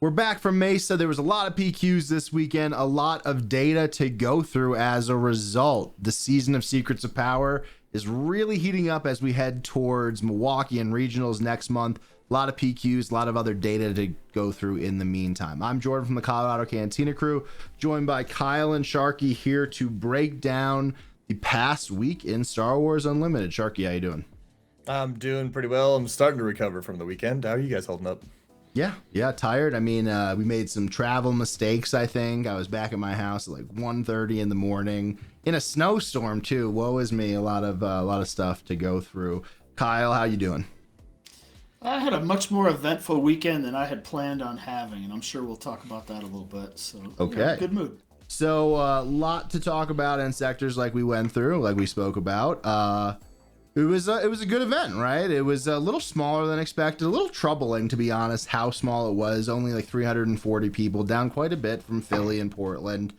We're back from Mesa. There was a lot of PQs this weekend, a lot of data to go through as a result. The season of Secrets of Power is really heating up as we head towards Milwaukee and regionals next month. A lot of PQs, a lot of other data to go through in the meantime. I'm Jordan from the Colorado Cantina Crew, joined by Kyle and Sharky here to break down the past week in Star Wars Unlimited. Sharky, how you doing? I'm doing pretty well. I'm starting to recover from the weekend. How are you guys holding up? Yeah, tired. I mean, we made some travel mistakes, I think. I was back at my house at like 1:30 in the morning in a snowstorm too. Woe is me. A lot of stuff to go through. Kyle, how you doing? I had a much more eventful weekend than I had planned on having, and I'm sure we'll talk about that a little bit. So, okay, good mood. So, a lot to talk about in sectors like we went through, like we spoke about. It was a good event, right? It was a little smaller than expected, a little troubling to be honest, how small it was. Only like 340 people, down quite a bit from Philly and Portland.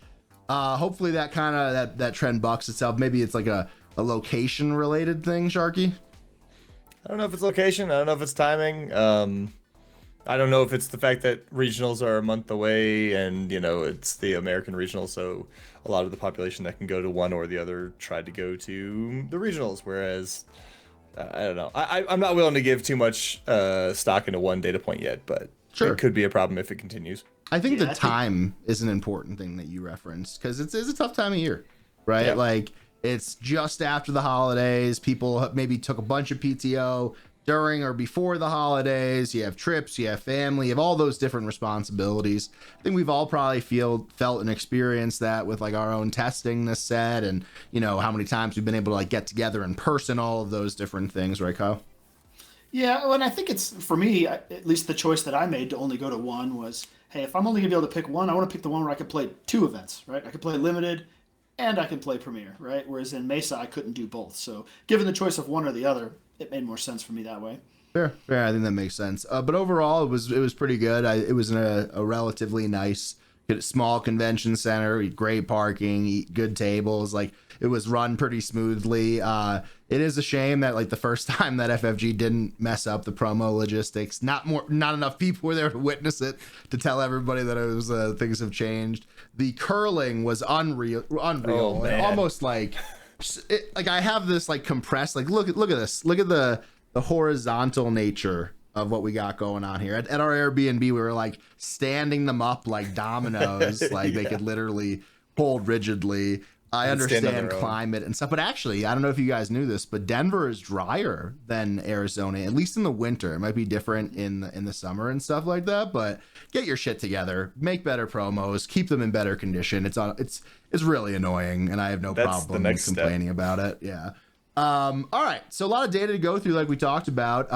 Hopefully that kind of that trend bucks itself. Maybe it's like a location related thing, Sharky. I don't know if it's location. I don't know if it's timing. I don't know if it's the fact that regionals are a month away and, it's the American regional. So a lot of the population that can go to one or the other tried to go to the regionals. Whereas, I don't know. I'm not willing to give too much stock into one data point yet, but sure, it could be a problem if it continues. I think the time is an important thing that you referenced because it's a tough time of year, right? Yeah. Like it's just after the holidays. People maybe took a bunch of PTO during or before the holidays. You have trips, you have family, you have all those different responsibilities. I think we've all probably felt and experienced that with like our own testing this set and how many times we've been able to like get together in person, all of those different things, right, Kyle? Yeah, well, and I think it's, for me, at least the choice that I made to only go to one was, hey, if I'm only going to be able to pick one, I want to pick the one where I could play two events, right? I could play Limited and I can play Premier, right? Whereas in Mesa, I couldn't do both. So given the choice of one or the other, it made more sense for me that way. Fair. I think that makes sense. But overall, it was pretty good. It was in a relatively nice, small convention center, great parking, good tables. Like it was run pretty smoothly. It is a shame that like the first time that FFG didn't mess up the promo logistics. Not enough people were there to witness it to tell everybody that it was things have changed. The curling was unreal, Oh, and almost like I have this like compressed. Like look at this. Look at the horizontal nature of what we got going on here. At our Airbnb, we were like standing them up like dominoes, like they could literally hold rigidly. I understand climate and stuff, but actually, I don't know if you guys knew this, but Denver is drier than Arizona, at least in the winter. It might be different in the summer and stuff like that, but get your shit together, make better promos, keep them in better condition. It's really annoying, and I have no problem complaining about it. Yeah. All right, so a lot of data to go through, like we talked about.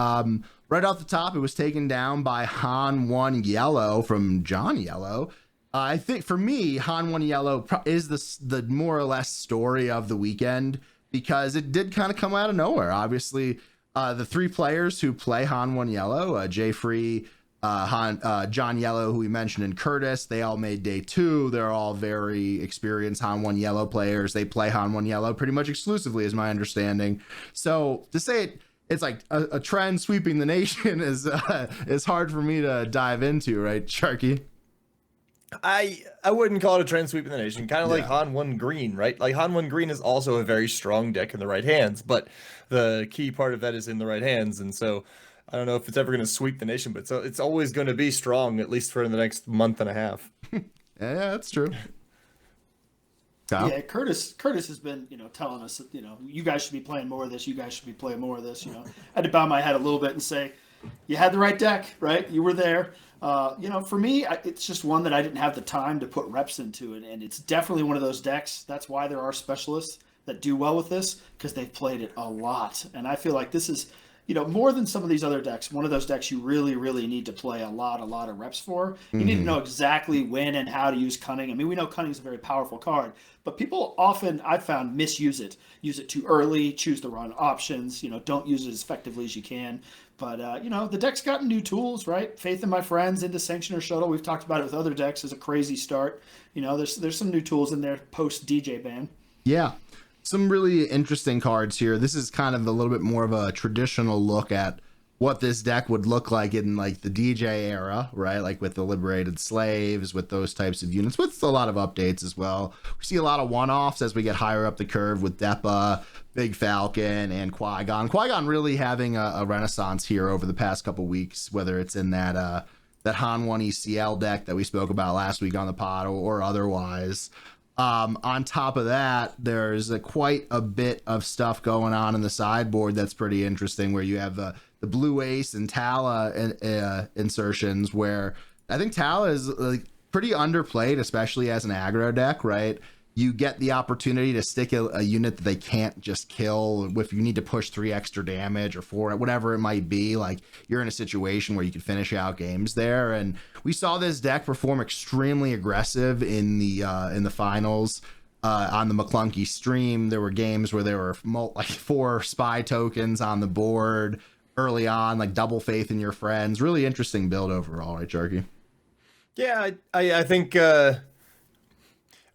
Right off the top, it was taken down by Han 1 Yellow from John Yellow. I think for me, Han 1 Yellow is the more or less story of the weekend because it did kind of come out of nowhere. Obviously, the three players who play Han 1 Yellow, Jay Free, John Yellow, who we mentioned, and Curtis, they all made day two. They're all very experienced Han 1 Yellow players. They play Han 1 Yellow pretty much exclusively, is my understanding. So to say it's like a trend sweeping the nation is hard for me to dive into, right, Sharky? I wouldn't call it a trend sweeping the nation. Kind of like Han 1 Green, right? Like Han 1 Green is also a very strong deck in the right hands, but the key part of that is in the right hands. And so I don't know if it's ever going to sweep the nation, but it's always going to be strong, at least for the next month and a half. Yeah, that's true. Kyle? Yeah, Curtis has been, telling us that, you guys should be playing more of this. You guys should be playing more of this. I had to bow my head a little bit and say, you had the right deck, right? You were there. For me, it's just one that I didn't have the time to put reps into, and it's definitely one of those decks. That's why there are specialists that do well with this, because they've played it a lot. And I feel like this is, more than some of these other decks, one of those decks you really, really need to play a lot of reps for. You need to know exactly when and how to use Cunning. I mean, we know Cunning is a very powerful card, but people often, I've found, misuse it. Use it too early, choose the wrong options, don't use it as effectively as you can. But, the deck's gotten new tools, right? Faith in My Friends into Sanctioner Shuttle. We've talked about it with other decks as a crazy start. There's some new tools in there post DJ ban. Yeah. Some really interesting cards here. This is kind of a little bit more of a traditional look at what this deck would look like in like the DJ era, right? Like with the liberated slaves, with those types of units, with a lot of updates as well. We see a lot of one-offs as we get higher up the curve with Depa, Big Falcon, and Qui-Gon. Qui-Gon really having a renaissance here over the past couple weeks, whether it's in that Han 1 ECL deck that we spoke about last week on the pod or otherwise. On top of that, there's quite a bit of stuff going on in the sideboard that's pretty interesting, where you have the Blue Ace and Tala insertions, where I think Tala is like pretty underplayed, especially as an aggro deck, right? You get the opportunity to stick a unit that they can't just kill if you need to push 3 extra damage or 4, whatever it might be. Like, you're in a situation where you can finish out games there. And we saw this deck perform extremely aggressive in the finals. On the McClunky stream, there were games where there were like 4 spy tokens on the board early on, like double faith in your friends. Really interesting build overall, right, Sharky? Yeah, I think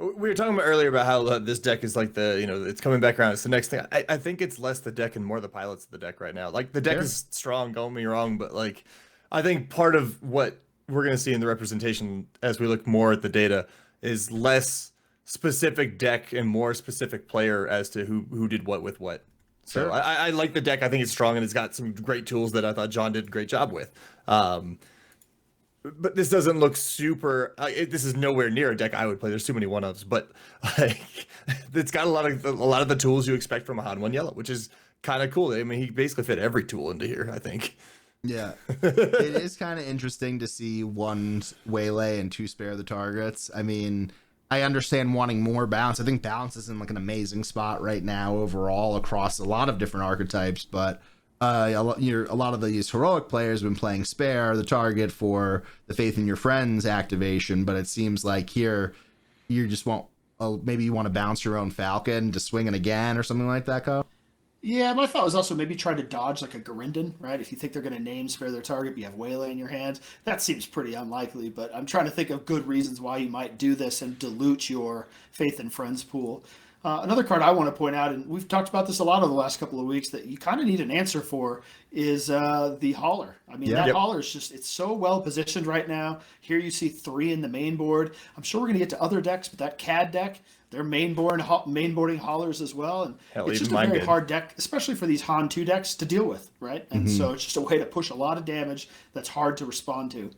we were talking about earlier about how this deck is like it's coming back around. It's the next thing. I think it's less the deck and more the pilots of the deck right now. Like, the deck is strong, don't get me wrong, but like, I think part of what we're going to see in the representation as we look more at the data is less specific deck and more specific player as to who did what with what. So Sure. I like the deck. I think it's strong, and it's got some great tools that I thought John did a great job with. But this doesn't look super. This is nowhere near a deck I would play. There's too many one-ups, but like, it's got a lot of the tools you expect from a Han 1 yellow, which is kind of cool. I mean, he basically fit every tool into here, I think. Yeah, it is kind of interesting to see 1 waylay and 2 spare the targets. I mean, I understand wanting more balance. I think balance is in like an amazing spot right now overall across a lot of different archetypes, but a lot of these heroic players have been playing spare the target for the faith in your friends activation, but it seems like here you just want maybe you want to bounce your own Falcon to swing it again or something like that, Kyle. Yeah, my thought was also maybe try to dodge like a Garindon, right? If you think they're going to name spare their target, but you have Waylay in your hands, that seems pretty unlikely. But I'm trying to think of good reasons why you might do this and dilute your Faith and Friends pool. Another card I want to point out, and we've talked about this a lot over the last couple of weeks, that you kind of need an answer for is the Hauler. I mean, that Hauler is just, it's so well positioned right now. Here you see 3 in the main board. I'm sure we're going to get to other decks, but that CAD deck, they're mainboarding Haulers as well. And it's just a very hard deck, especially for these Han 2 decks to deal with, right? And so it's just a way to push a lot of damage that's hard to respond to.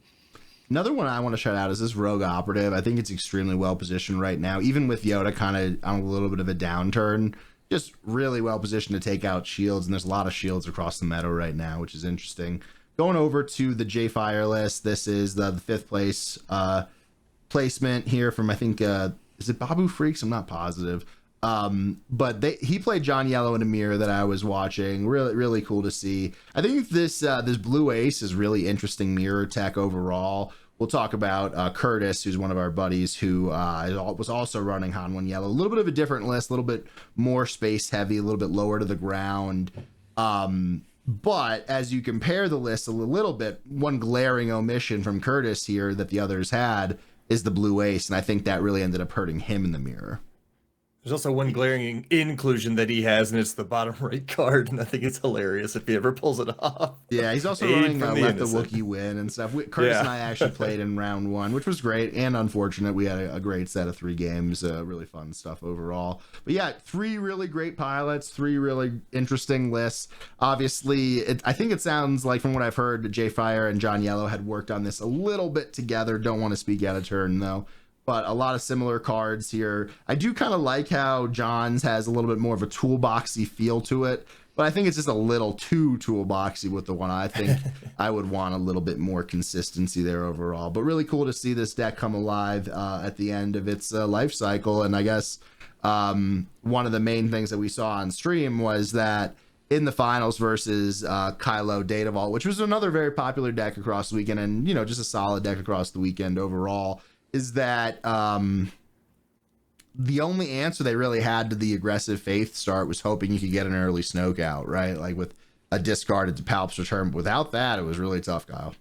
Another one I want to shout out is this Rogue Operative. I think it's extremely well positioned right now, even with Yoda kind of on a little bit of a downturn. Just really well positioned to take out shields, and there's a lot of shields across the meta right now, which is interesting. Going over to the J Fire list, this is the 5th place placement here from, I think, is it Babu Freaks? I'm not positive. But he played John Yellow in a mirror that I was watching. Really, really cool to see. I think this Blue Ace is really interesting mirror tech overall. We'll talk about Curtis, who's one of our buddies, who was also running Han 1 Yellow. A little bit of a different list, a little bit more space heavy, a little bit lower to the ground. But as you compare the list a little bit, one glaring omission from Curtis here that the others had is the Blue Ace, and I think that really ended up hurting him in the mirror. There's also one glaring inclusion that he has, and it's the bottom right card, and I think it's hilarious if he ever pulls it off. Yeah, he's also running Let the Wookiee Win and stuff. Curtis and I actually played in round 1, which was great and unfortunate. We had a great set of 3 games, really fun stuff overall. But yeah, 3 really great pilots, 3 really interesting lists. Obviously, I think it sounds like, from what I've heard, J Fire and John Yellow had worked on this a little bit together. Don't want to speak out of turn, though. But a lot of similar cards here. I do kind of like how John's has a little bit more of a toolboxy feel to it, but I think it's just a little too toolboxy with the one. I think I would want a little bit more consistency there overall. But really cool to see this deck come alive at the end of its life cycle. And I guess one of the main things that we saw on stream was that in the finals versus Kylo Data Vault, which was another very popular deck across the weekend, and just a solid deck across the weekend overall, is that the only answer they really had to the aggressive faith start was hoping you could get an early Snoke out, right? Like with a discarded to Palp's return. But without that, it was really tough, Kyle.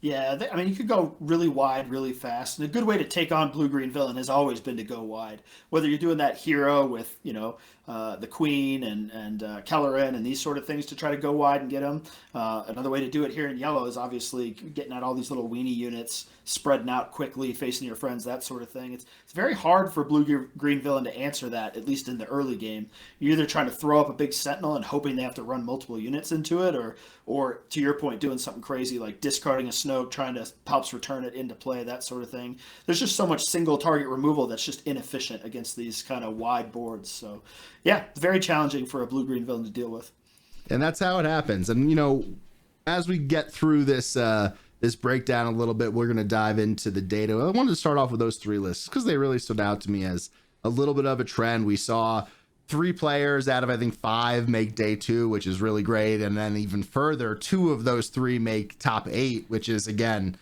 Yeah, I mean, you could go really wide, really fast. And a good way to take on blue-green villain has always been to go wide. Whether you're doing that hero with, the Queen and Kellerin and these sort of things to try to go wide and get them. Another way to do it here in yellow is obviously getting out all these little weenie units, spreading out quickly, facing your friends, that sort of thing. It's very hard for blue-green villain to answer that, at least in the early game. You're either trying to throw up a big sentinel and hoping they have to run multiple units into it, or to your point, doing something crazy like discarding a Snoke, trying to Palps return it into play, that sort of thing. There's just so much single target removal that's just inefficient against these kind of wide boards. So, yeah, very challenging for a blue-green villain to deal with. And that's how it happens. And, you know, as we get through this this breakdown a little bit, we're going to dive into the data. I wanted to start off with those 3 lists because they really stood out to me as a little bit of a trend. We saw 3 players out of, I think, 5 make day 2, which is really great. And then even further, 2 of those 3 make top 8, which is, again,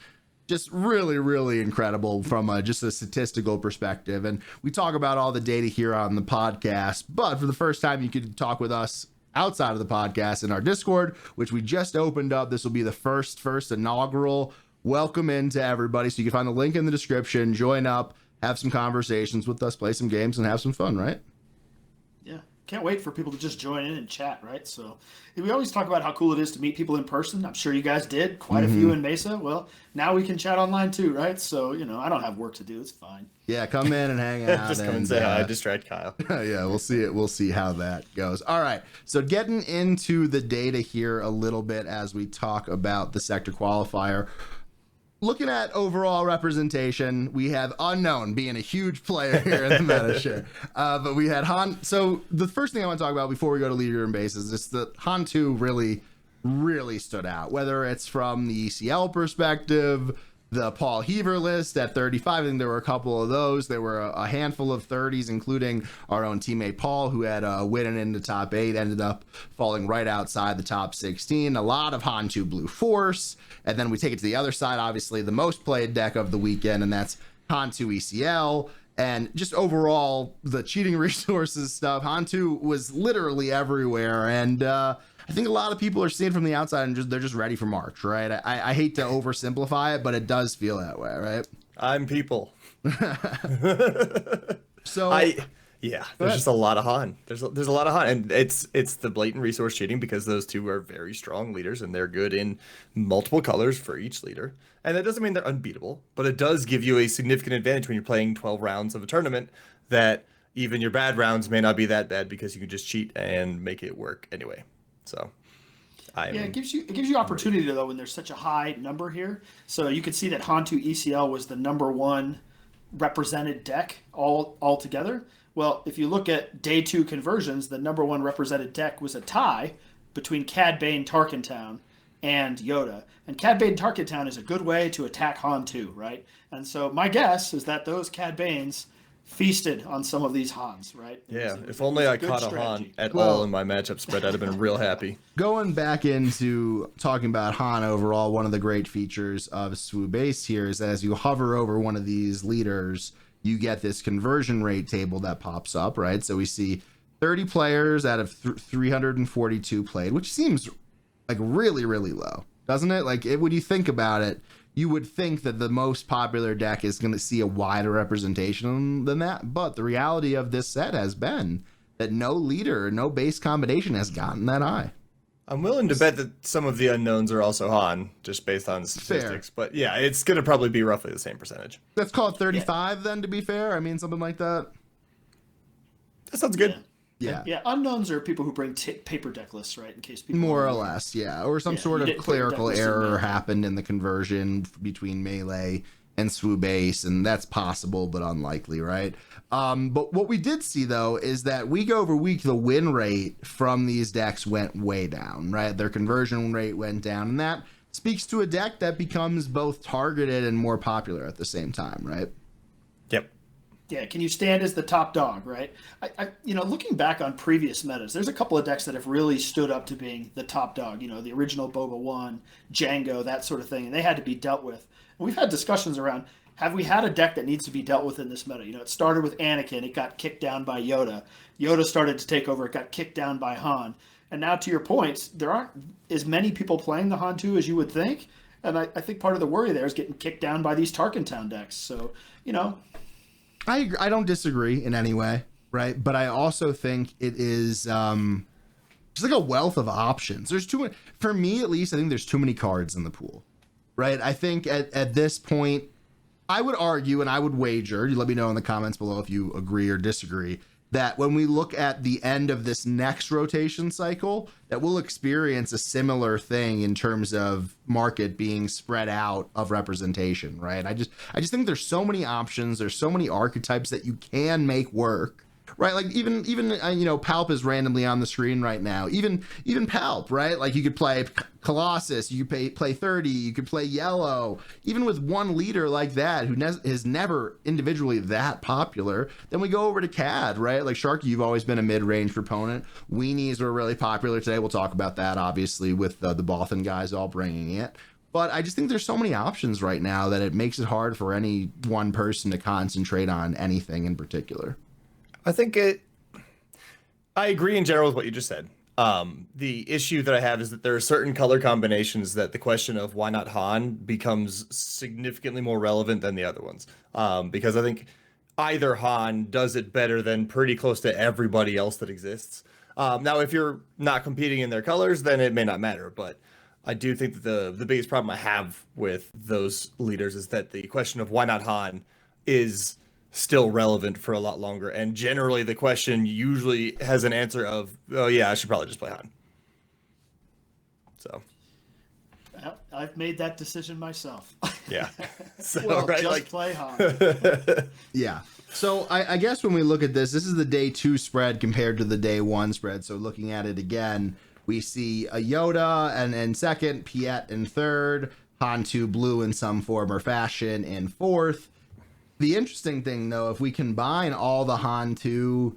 just really, really incredible from just a statistical perspective. And we talk about all the data here on the podcast, but for the first time, you could talk with us outside of the podcast in our Discord, which we just opened up. This will be the first inaugural welcome in to everybody. So you can find the link in the description, join up, have some conversations with us, play some games, and have some fun, right? Yeah. Can't wait for people to just join in and chat, right? So we always talk about how cool it is to meet people in person. I'm sure you guys did, quite a few in Mesa. Well, now we can chat online too, right? So, you know, I don't have work to do. It's fine. Yeah, come in and hang out. Just come and say hi, distract Kyle. Yeah, we'll see it. We'll see how that goes. All right, so getting into the data here a little bit as we talk about the sector qualifier. Looking at overall representation, we have Unknown being a huge player here in the meta share. But we had Han. So the first thing I want to talk about before we go to leader and base is just that Han 2 really stood out, whether it's from the ECL perspective, the Paul Heaver list at 35. I think there were a couple of those. There were a handful of 30s, including our own teammate Paul, who had winning into top 8, ended up falling right outside the top 16. A lot of Han 2 Blue Force. And then we take it to the other side, obviously the most played deck of the weekend, and that's Han 2 ECL. And just overall, the cheating resources stuff, Han 2 was literally everywhere. And I think a lot of people are seeing from the outside and they're just ready for March, right? I hate to oversimplify it, but it does feel that way, right? I'm people. So there's just a lot of Han. There's a lot of Han, and it's the blatant resource cheating because those 2 are very strong leaders and they're good in multiple colors for each leader. And that doesn't mean they're unbeatable, but it does give you a significant advantage when you're playing 12 rounds of a tournament that even your bad rounds may not be that bad because you can just cheat and make it work anyway. So, it gives you opportunity though when there's such a high number here. So you could see that Han 2 ECL was the number 1 represented deck all together. Well, if you look at day 2 conversions, the number 1 represented deck was a tie between Cad Bane Tarkin Town and Yoda. And Cad Bane Tarkin Town is a good way to attack Han 2, right? And so my guess is that those Cad Banes feasted on some of these Hans, right? Yeah, if only I caught a Han at all in my matchup spread, I'd have been real happy. Going back into talking about Han overall, one of the great features of Swoo Base here is that as you hover over one of these leaders, you get this conversion rate table that pops up, right? So we see 30 players out of 342 played, which seems like really, really low, doesn't it? Like, when you think about it, you would think that the most popular deck is going to see a wider representation than that. But the reality of this set has been that no leader, no base combination has gotten that high. I'm willing to bet that some of the unknowns are also Han, just based on statistics. Fair. But yeah, it's going to probably be roughly the same percentage. Let's call it 35 then, to be fair. I mean, something like that. That sounds good. Yeah. Unknowns are people who bring paper deck lists, right? In case people more or less, yeah, or some sort of clerical error happened in the conversion between Melee and Swoo Base, and that's possible but unlikely, right? But what we did see though is that week over week the win rate from these decks went way down, right? Their conversion rate went down, and that speaks to a deck that becomes both targeted and more popular at the same time, right? Yep. Yeah, can you stand as the top dog, right? I looking back on previous metas, there's a couple of decks that have really stood up to being the top dog. You know, the original Boba 1, Django, that sort of thing, and they had to be dealt with. And we've had discussions around, have we had a deck that needs to be dealt with in this meta? You know, it started with Anakin, it got kicked down by Yoda. Yoda started to take over, it got kicked down by Han. And now to your points, there aren't as many people playing the Han 2 as you would think. And I think part of the worry there is getting kicked down by these Tarkin Town decks. So, you know... I don't disagree in any way, right? But I also think it is just like a wealth of options. There's too many, for me at least. I think there's too many cards in the pool, right? I think at this point, I would argue and I would wager, you let me know in the comments below if you agree or disagree, that when we look at the end of this next rotation cycle, that we'll experience a similar thing in terms of market being spread out of representation, right? I just think there's so many options, there's so many archetypes that you can make work. Right, like even Palp is randomly on the screen right now. Even Palp, right? Like you could play Colossus, you could play 30, you could play Yellow. Even with one leader like that who is never individually that popular, then we go over to CAD, right? Like Sharky, you've always been a mid-range proponent. Weenies were really popular today. We'll talk about that obviously with the Bothan guys all bringing it. But I just think there's so many options right now that it makes it hard for any one person to concentrate on anything in particular. I agree in general with what you just said. The issue that I have is that there are certain color combinations that the question of why not Han becomes significantly more relevant than the other ones. Because I think either Han does it better than pretty close to everybody else that exists. Now, if you're not competing in their colors, then it may not matter. But I do think that the biggest problem I have with those leaders is that the question of why not Han is still relevant for a lot longer, and generally the question usually has an answer of, oh yeah, I should probably just play Han. So I've made that decision myself. Yeah. So well, right, just like play Han. Yeah. So I guess when we look at this is the day 2 spread compared to the day 1 spread. So looking at it again, we see a Yoda and second, Piet in third, Han 2 Blue in some form or fashion in fourth. The interesting thing, though, if we combine all the Han 2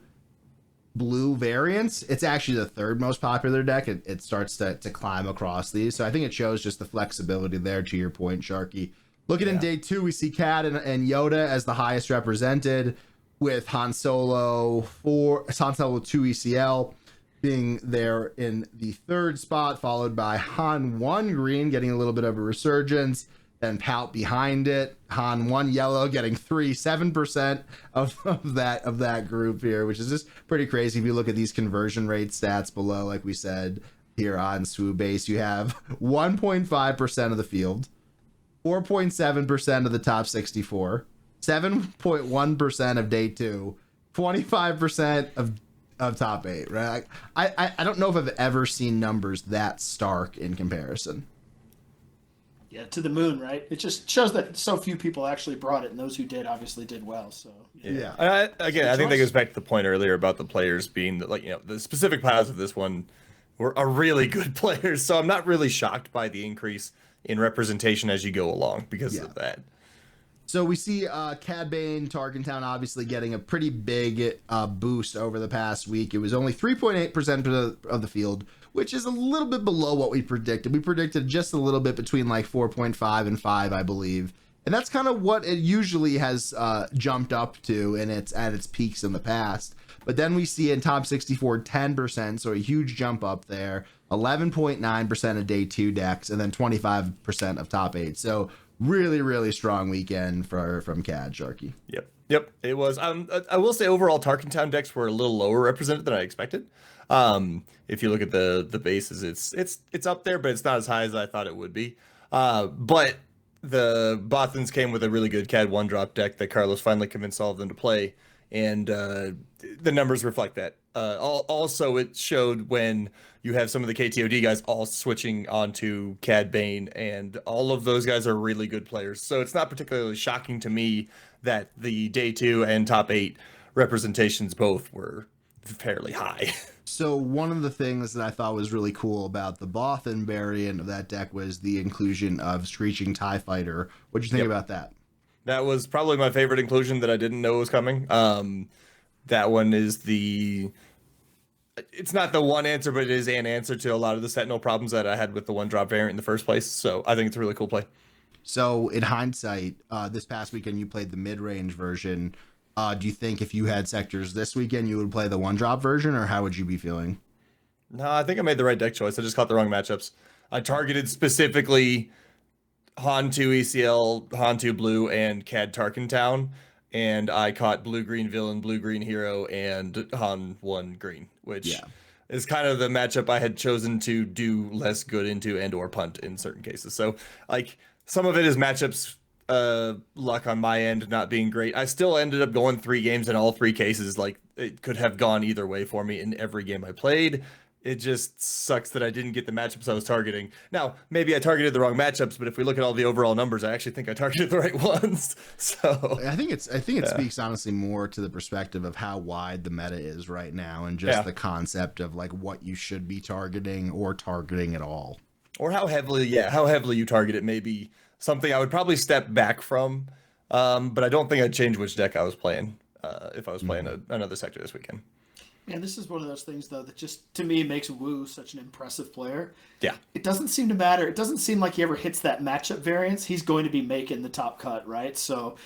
Blue variants, it's actually the third most popular deck. It starts to climb across these. So I think it shows just the flexibility there, to your point, Sharky. Looking in day 2, we see Cad and Yoda as the highest represented, with Han Solo 2 ECL being there in the third spot, followed by Han 1 Green getting a little bit of a resurgence. Then Palp behind it, Han 1 Yellow getting 7% of that group here, which is just pretty crazy. If you look at these conversion rate stats below, like we said here on Swoop Base, you have 1.5% of the field, 4.7% of the top 64, 7.1% of day 2, 25% of top 8, right? I don't know if I've ever seen numbers that stark in comparison. Yeah, to the moon, right? It just shows that so few people actually brought it, and those who did obviously did well. So yeah. I think that goes back to the point earlier about the players being the specific piles of this one are really good players. So I'm not really shocked by the increase in representation as you go along because of that. So we see Cad Bane, Tarkentown obviously getting a pretty big boost over the past week. It was only 3.8% of the field, which is a little bit below what we predicted. We predicted just a little bit between like 4.5 and 5, I believe. And that's kind of what it usually has jumped up to at its peaks in the past. But then we see in top 64, 10%, so a huge jump up there, 11.9% of day 2 decks, and then 25% of top 8. So really, really strong weekend from CAD, Sharky. Yep, it was. I will say overall Tarkentown decks were a little lower represented than I expected. If you look at the bases, it's up there, but it's not as high as I thought it would be. But the Bothans came with a really good CAD 1-drop deck that Carlos finally convinced all of them to play, and the numbers reflect that. Also, it showed when you have some of the KTOD guys all switching onto Cad Bane, and all of those guys are really good players. So it's not particularly shocking to me that the day 2 and top 8 representations both were fairly high. So one of the things that I thought was really cool about the Bothan variant of that deck was the inclusion of Screeching TIE Fighter. What'd you think about that? That was probably my favorite inclusion that I didn't know was coming. That one is it's not the one answer, but it is an answer to a lot of the Sentinel problems that I had with the 1-drop variant in the first place. So I think it's a really cool play. So in hindsight, this past weekend you played the mid-range version. Do you think if you had sectors this weekend, you would play the 1-drop version, or how would you be feeling? No, I think I made the right deck choice. I just caught the wrong matchups. I targeted specifically Han 2 ECL, Han 2 Blue, and Cad Tarkentown. and I caught blue-green villain, blue-green hero, and Han 1 green, which Yeah. is kind of the matchup I had chosen to do less good into and or punt in certain cases. So like some of it is matchups luck on my end not being great. I still ended up going 3 games in all 3 cases. Like it could have gone either way for me in every game I played. It just sucks that I didn't get the matchups I was targeting. Now, maybe I targeted the wrong matchups, but if we look at all the overall numbers, I actually think I targeted the right ones. So I think it speaks honestly more to the perspective of how wide the meta is right now, and just the concept of like what you should be targeting or targeting at all. Or how heavily you target it may be something I would probably step back from. But I don't think I'd change which deck I was playing if I was playing another sector this weekend. Man, this is one of those things, though, that just, to me, makes Wu such an impressive player. Yeah. It doesn't seem to matter. It doesn't seem like he ever hits that matchup variance. He's going to be making the top cut, right? So,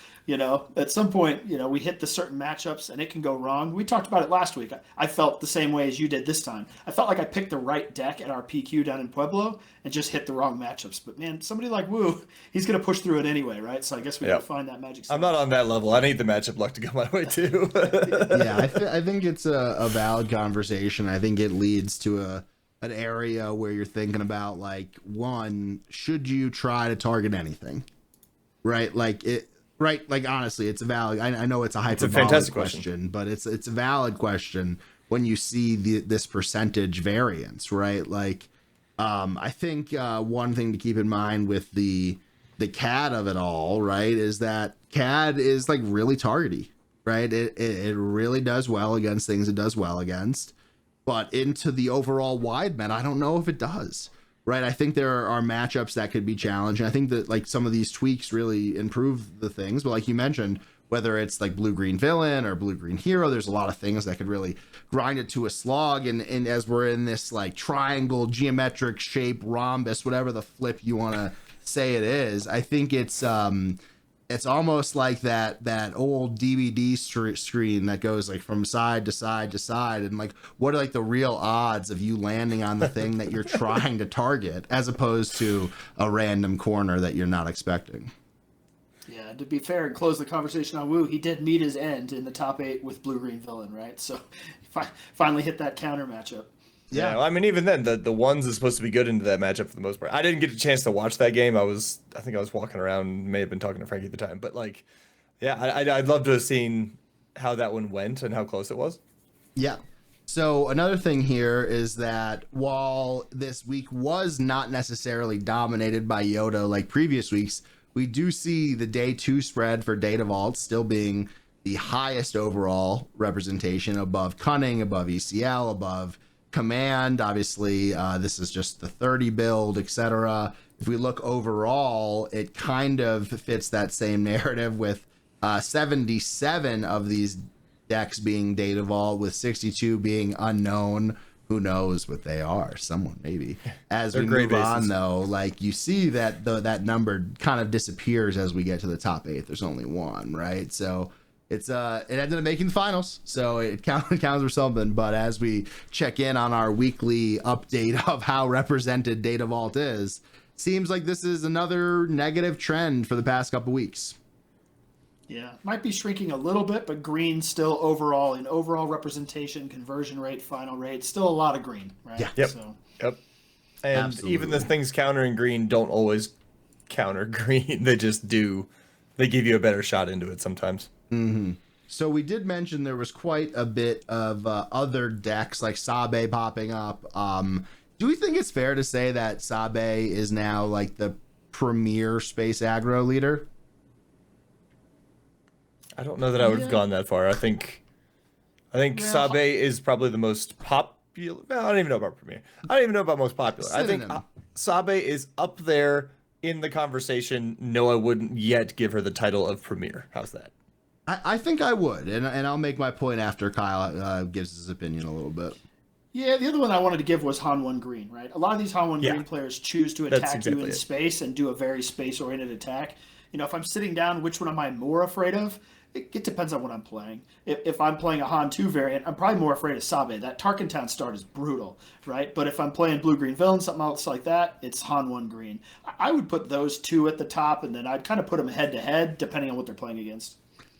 at some point, we hit the certain matchups and it can go wrong. We talked about it last week. I felt the same way as you did this time. I felt like I picked the right deck at our PQ down in Pueblo and just hit the wrong matchups. But, man, somebody like Wu, he's going to push through it anyway, right? So I guess we got to find that magic. I'm not on that level. I need the matchup luck to go my way, too. Yeah, I think it's a valid conversation. I think it leads to an area where you're thinking about, like, one, should you try to target anything? Right? Like, honestly, it's a valid, I know it's a hyperbolic question, but it's a valid question when you see this percentage variance, right? Like, I think one thing to keep in mind with the CAD of it all, right, is that CAD is like really targety, right? It really does well against things it does well against, but into the overall wide meta, I don't know if it does, right? I think there are matchups that could be challenging. I think that like some of these tweaks really improve the things, but like you mentioned, whether it's like blue-green villain or blue-green hero, there's a lot of things that could really grind it to a slog. And as we're in this like triangle, geometric shape, rhombus, whatever the flip you want to say it is, I think it's almost like that old DVD screen that goes like from side to side to side, and like what are like the real odds of you landing on the thing that you're trying to target, as opposed to a random corner that you're not expecting. Yeah, to be fair and close the conversation on Wu, he did meet his end in the top 8 with blue-green villain, right? So finally hit that counter matchup. Yeah, I mean, even then, the ones is supposed to be good into that matchup for the most part. I didn't get a chance to watch that game. I think I was walking around, may have been talking to Frankie at the time, but like, yeah, I'd love to have seen how that one went and how close it was. Yeah. So another thing here is that while this week was not necessarily dominated by Yoda like previous weeks, we do see the day 2 spread for Data Vault still being the highest overall representation, above Cunning, above ECL, above Command. Obviously, this is just the 30 build, etc. If we look overall, it kind of fits that same narrative with 77 of these decks being Data Vault, with 62 being unknown. Who knows what they are? Someone maybe. As we move on, though, like you see that that number kind of disappears as we get to the top 8. There's only one, right? So it ended up making the finals, so it counts for something. But as we check in on our weekly update of how represented Data Vault is, seems like this is another negative trend for the past couple weeks. Yeah, might be shrinking a little bit, but green still overall in overall representation, conversion rate, final rate, still a lot of green, right? Yeah. Yep. So. Yep. And Absolutely. Even the things countering green don't always counter green. They just do. They give you a better shot into it sometimes. Mm-hmm. So we did mention there was quite a bit of other decks like Sabe popping up. Do we think it's fair to say that Sabe is now like the premier space aggro leader? I don't know that I would have gone that far. I think Sabe is probably the most popular. I don't even know about premier. I don't even know about most popular. Synonym. I think Sabe is up there in the conversation. No, I wouldn't yet give her the title of premier. How's that? I think I would, and I'll make my point after Kyle gives his opinion a little bit. Yeah, the other one I wanted to give was Han 1 green, right? A lot of these Han 1 green players choose to attack you in space and do a very space-oriented attack. If I'm sitting down, which one am I more afraid of? It depends on what I'm playing. If I'm playing a Han 2 variant, I'm probably more afraid of Sabe. That Tarkentown start is brutal, right? But if I'm playing blue-green villain, something else like that, it's Han 1 green. I would put those two at the top, and then I'd kind of put them head-to-head, depending on what they're playing against.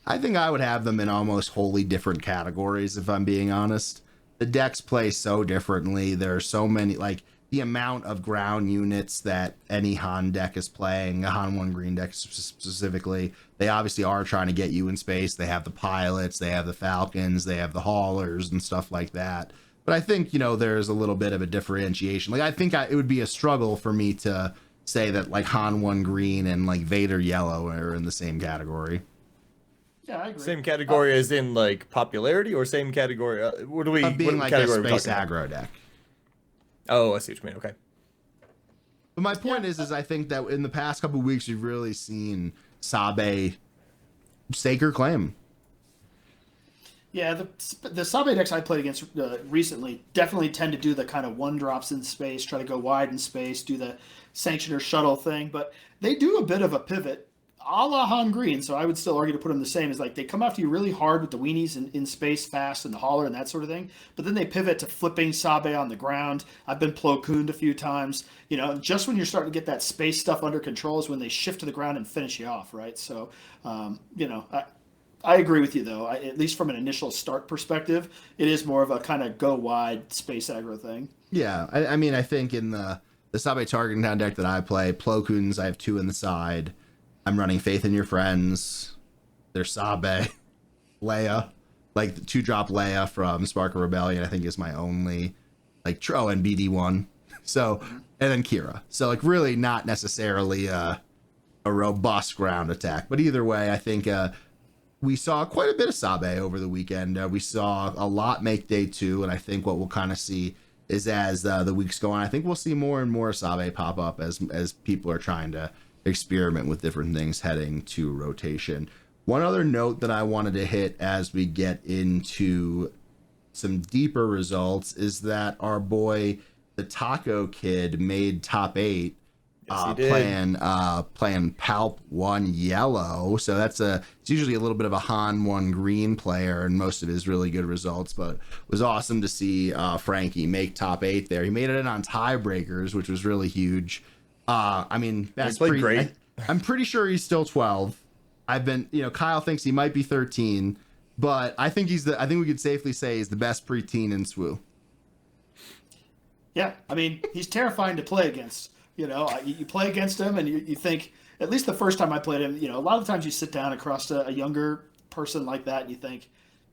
I think I would have them in almost wholly different categories, if I'm being honest. The decks play so differently. There are so many, like, the amount of ground units that any Han deck is playing, a Han 1 green deck specifically, they obviously are trying to get you in space. They have the pilots, they have the Falcons, they have the haulers and stuff like that. But I think, you know, there's a little bit of a differentiation. Like, I think it would be a struggle for me to say that, like, Han 1 green and, like, Vader yellow are in the same category. Yeah, I agree. Same category as in, like, popularity, or same category? What do we? Being what like a category space aggro deck. Oh, I see what you mean. Okay. But my point is I think that in the past couple of weeks, you've really seen Sabe stake her claim. Yeah, the Sabe decks I played against recently definitely tend to do the kind of one drops in space, try to go wide in space, do the sanctioner shuttle thing, but they do a bit of a pivot a la Han Green, so I would still argue to put them the same. Is like they come after you really hard with the weenies in space fast and the hauler and that sort of thing, but then they pivot to flipping Sabe on the ground. I've been Plo Kooned a few times. You know, just when you're starting to get that space stuff under control is when they shift to the ground and finish you off, right? So, you know, I agree with you, though. At least from an initial start perspective, it is more of a kind of go wide space aggro thing. Yeah, I mean, I think in the Sabe targeting down deck that I play, Plo Koons, I have 2 in the side. I'm running Faith in Your Friends. There's Sabe, Leia, like the 2-drop Leia from Spark of Rebellion, I think is my only, like, and BD1. So, and then Kira. So, like, really not necessarily a robust ground attack. But either way, I think we saw quite a bit of Sabe over the weekend. We saw a lot make day 2, and I think what we'll kind of see is as the weeks go on, I think we'll see more and more Sabe pop up as people are trying to experiment with different things heading to rotation. One other note that I wanted to hit as we get into some deeper results is that our boy the Taco Kid made top 8 playing Palp 1 yellow. So it's usually a little bit of a Han 1 green player and most of his really good results, but it was awesome to see Frankie make top 8 there. He made it in on tiebreakers, which was really huge. I mean, that's great. I'm pretty sure he's still 12. Kyle thinks he might be 13, but I think I think we could safely say he's the best preteen in SWU. Yeah, I mean, he's terrifying to play against. You know, you play against him and you think, at least the first time I played him, you know, a lot of times you sit down across a younger person like that and you think,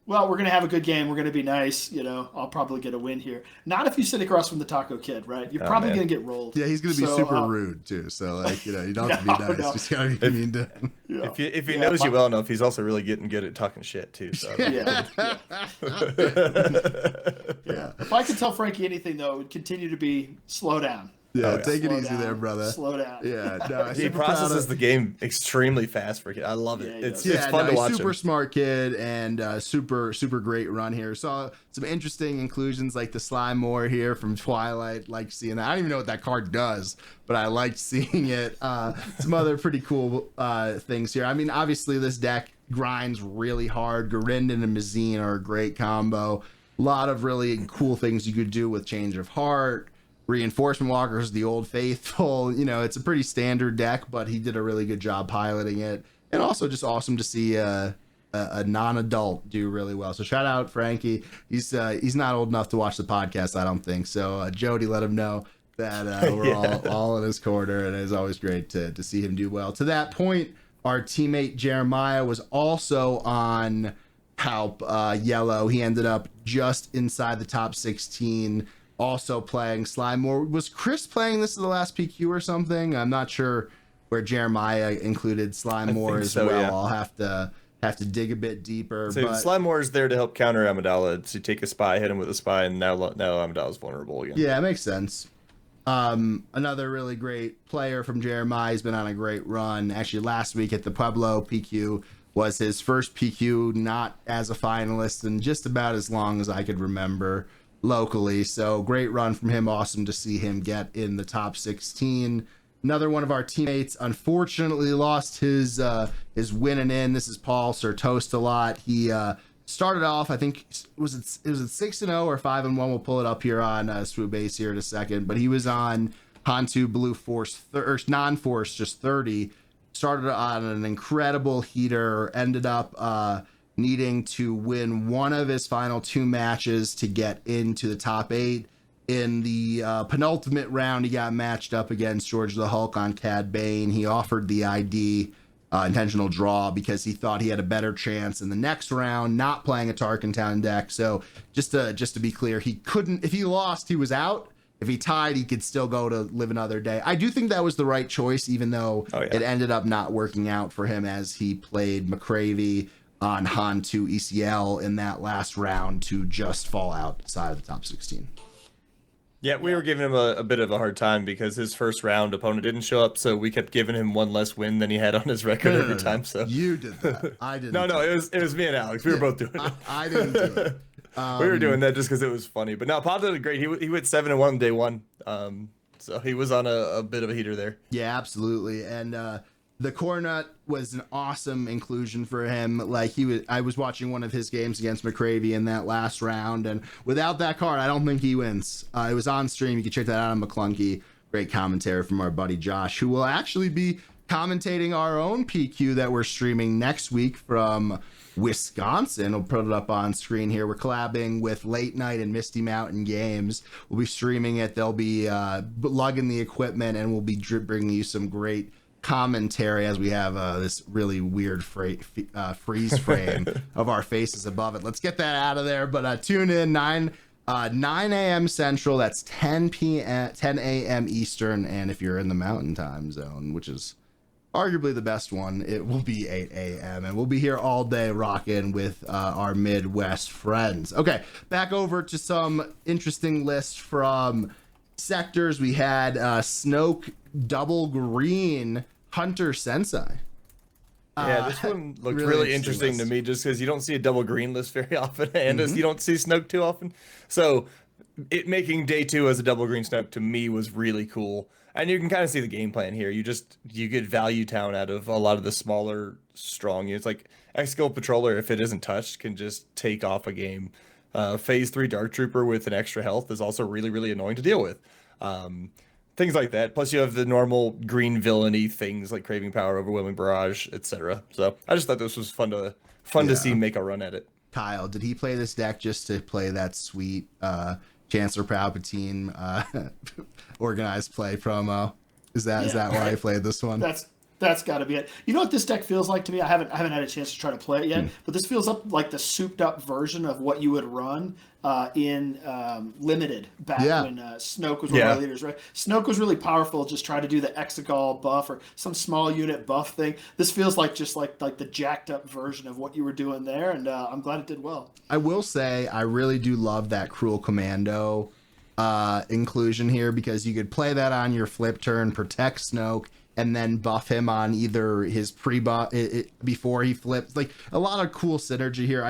well, we're going to have a good game. We're going to be nice. You know, I'll probably get a win here. Not if you sit across from the Taco Kid, right? You're probably going to get rolled. Yeah, he's going to be super rude too. So, like, you know, you don't have to be nice. No. Just got to be mean to him. Yeah. If he knows you well enough, he's also really getting good at talking shit too. So. Yeah. If I could tell Frankie anything, though, it would continue to be slow down. Yeah, take it Slow easy down, there, brother. Slow down. Yeah, no, he processes the game extremely fast for a kid. I love it. Yeah, It's fun to watch. Super him. smart kid and super great run here. Saw some interesting inclusions like the Slime Moore here from Twilight. Like seeing that. I don't even know what that card does, but I liked seeing it. Some other pretty cool things here. I mean, obviously this deck grinds really hard. Garindin and Mazine are a great combo. A lot of really cool things you could do with Change of Heart. Reinforcement Walkers, the Old Faithful. You know, it's a pretty standard deck, but he did a really good job piloting it. And also just awesome to see a non-adult do really well. So shout out Frankie. He's not old enough to watch the podcast, I don't think. So Jody let him know that we're all in his corner, and it's always great to see him do well. To that point, our teammate Jeremiah was also on Palp yellow. He ended up just inside the top 16. Also playing Slime Moore. Was Chris playing this in the last PQ or something? I'm not sure where Jeremiah included Slime Moore as well. Yeah. I'll have to dig a bit deeper. So but Slime Moore is there to help counter Amidala. To take a spy, hit him with a spy, and now Amidala's vulnerable again. Yeah, it makes sense. Another really great player from Jeremiah. He's been on a great run. Actually, last week at the Pueblo PQ was his first PQ, not as a finalist, and just about as long as I could remember locally. So great run from him. Awesome to see him get in the top 16. Another one of our teammates unfortunately lost his winning in. This is Paul Sertost-a-lot. He started off, I think it was 6-0 or 5-1. We'll pull it up here on SWU base here in a second, but he was on Hantu Blue Force or non-Force just 30. started on an incredible heater, ended up needing to win one of his final 2 matches to get into the top 8. In the penultimate round, he got matched up against George the Hulk on Cad Bane. He offered the ID intentional draw because he thought he had a better chance in the next round, not playing a Tarkin Town deck. So just to be clear, he couldn't, if he lost, he was out. If he tied, he could still go to live another day. I do think that was the right choice, even though it ended up not working out for him as he played McCravey on Han 2 ECL in that last round to just fall outside of the top 16. Yeah, we were giving him a bit of a hard time because his first round opponent didn't show up, so we kept giving him one less win than he had on his record every time. So you did that. I didn't. No, it was me and Alex. We were both doing it. I didn't do it. We were doing that just because it was funny. But no, Pod did great. He went 7-1 on day 1. So he was on a bit of a heater there. Yeah, absolutely. And the Cornut was an awesome inclusion for him. Like I was watching one of his games against McCravey in that last round, and without that card, I don't think he wins. It was on stream. You can check that out on McClunky. Great commentary from our buddy Josh, who will actually be commentating our own PQ that we're streaming next week from Wisconsin. We'll put it up on screen here. We're collabing with Late Night and Misty Mountain Games. We'll be streaming it. They'll be lugging the equipment, and we'll be bringing you some great commentary as we have this really weird freeze frame of our faces above it. Let's get that out of there. But tune in 9 a.m. Central. That's 10 a.m. Eastern. And if you're in the Mountain Time Zone, which is arguably the best one, it will be 8 a.m. and we'll be here all day rocking with our Midwest friends. Okay, back over to some interesting lists from sectors. We had Snoke double green Hunter Sensei. Yeah, this one looked really interesting to me just because you don't see a double green list very often, and you don't see Snoke too often. So it making day 2 as a double green Snoke to me was really cool. And you can kind of see the game plan here. You get value town out of a lot of the smaller, strong units. Like Exegol Patroller, if it isn't touched, can just take off a game. Phase 3 Dark Trooper with an extra health is also really, really annoying to deal with. Things like that. Plus you have the normal green villainy things like Craving Power, Overwhelming Barrage, etc. So I just thought this was fun to see make a run at it. Kyle, did he play this deck just to play that sweet Chancellor Palpatine organized play promo? Is that why I played this one? That's got to be it. You know what this deck feels like to me? I haven't had a chance to try to play it yet, but this feels up like the souped up version of what you would run in Limited back when Snoke was one of our leaders, right? Snoke was really powerful. Just try to do the Exegol buff or some small unit buff thing. This feels like just like the jacked up version of what you were doing there, and I'm glad it did well. I will say I really do love that Cruel Commando inclusion here because you could play that on your flip turn, protect Snoke, and then buff him on either his pre-buff before he flips. Like a lot of cool synergy here.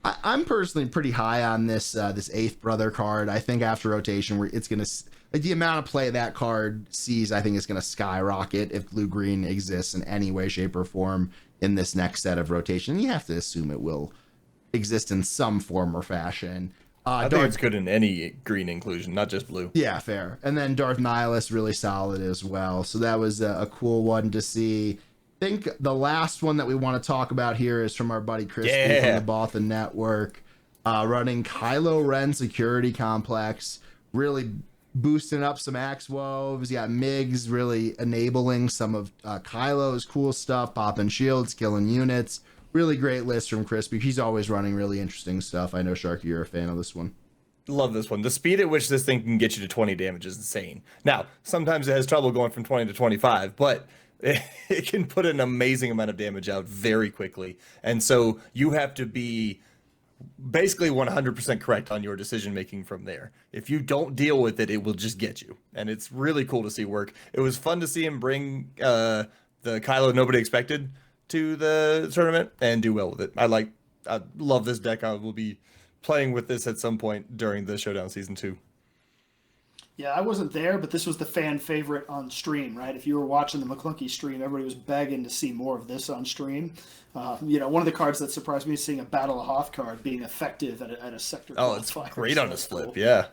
I'm personally pretty high on this Eighth Brother card. I think after rotation, where it's gonna like the amount of play that card sees, I think is gonna skyrocket if blue green exists in any way, shape, or form in this next set of rotation. You have to assume it will exist in some form or fashion. I think it's good in any green inclusion, not just blue. Yeah, fair. And then Darth Nihilus, really solid as well. So that was a cool one to see. I think the last one that we want to talk about here is from our buddy Crispy from the Bothan Network, running Kylo Ren Security Complex, really boosting up some Axe Woves. You got Migs really enabling some of Kylo's cool stuff, popping shields, killing units. Really great list from Crispy. He's always running really interesting stuff. I know, Sharky, you're a fan of this one. Love this one. The speed at which this thing can get you to 20 damage is insane. Now, sometimes it has trouble going from 20 to 25, but it can put an amazing amount of damage out very quickly. And so you have to be basically 100% correct on your decision making from there. If you don't deal with it, it will just get you. And it's really cool to see work. It was fun to see him bring the Kylo nobody expected to the tournament and do well with it. I love this deck. I will be playing with this at some point during the Showdown Season 2. Yeah, I wasn't there, but this was the fan favorite on stream, right? If you were watching the McClunky stream, everybody was begging to see more of this on stream. One of the cards that surprised me is seeing a Battle of Hoth card being effective at a sector. Oh, it's great on his flip, yeah.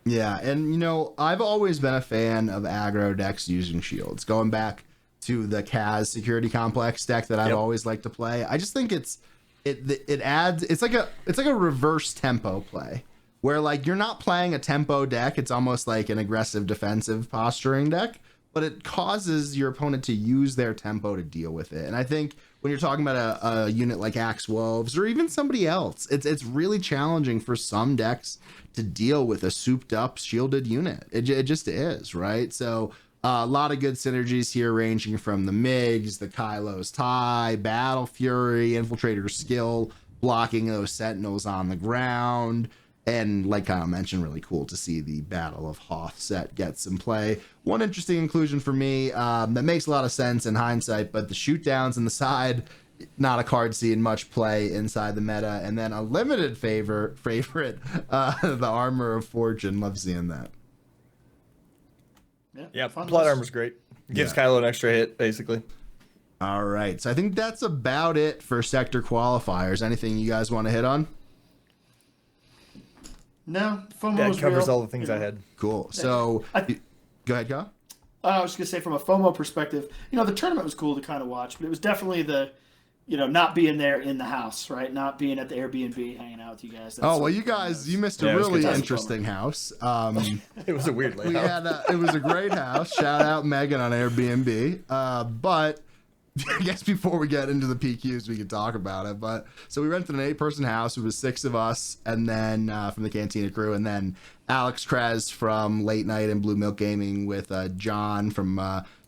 Yeah, and I've always been a fan of aggro decks using shields. Going back to the Kaz security complex deck that I've always liked to play. I just think it adds, it's like a reverse tempo play where like you're not playing a tempo deck. It's almost like an aggressive defensive posturing deck, but it causes your opponent to use their tempo to deal with it. And I think when you're talking about a unit like Axe Wolves or even somebody else, it's really challenging for some decks to deal with a souped up shielded unit. It just is, right? So a lot of good synergies here, ranging from the Migs, the Kylo's Tie, Battle Fury, Infiltrator Skill, blocking those Sentinels on the ground. And like Kyle mentioned, really cool to see the Battle of Hoth set get some play. One interesting inclusion for me that makes a lot of sense in hindsight, but the shoot downs in the side, not a card seeing much play inside the meta. And then a limited favorite, the Armor of Fortune. Love seeing that. Yeah, plot armor's great. Gives Kylo an extra hit, basically. All right, so I think that's about it for sector qualifiers. Anything you guys want to hit on? No, FOMO that is covers real. all the things I had. Cool. So, go ahead, Kyle. I was just gonna say, from a FOMO perspective, the tournament was cool to kind of watch, but it was definitely the, not being there in the house, right? Not being at the Airbnb, hanging out with you guys. You missed a really interesting house. It was a weird layout. It was a great house. Shout out Megan on Airbnb. But I guess before we get into the PQs, we could talk about it. But so we rented an 8-person house. It was 6 of us, and then from the Cantina Crew, and then Alex Krez from Late Night and Blue Milk Gaming with John from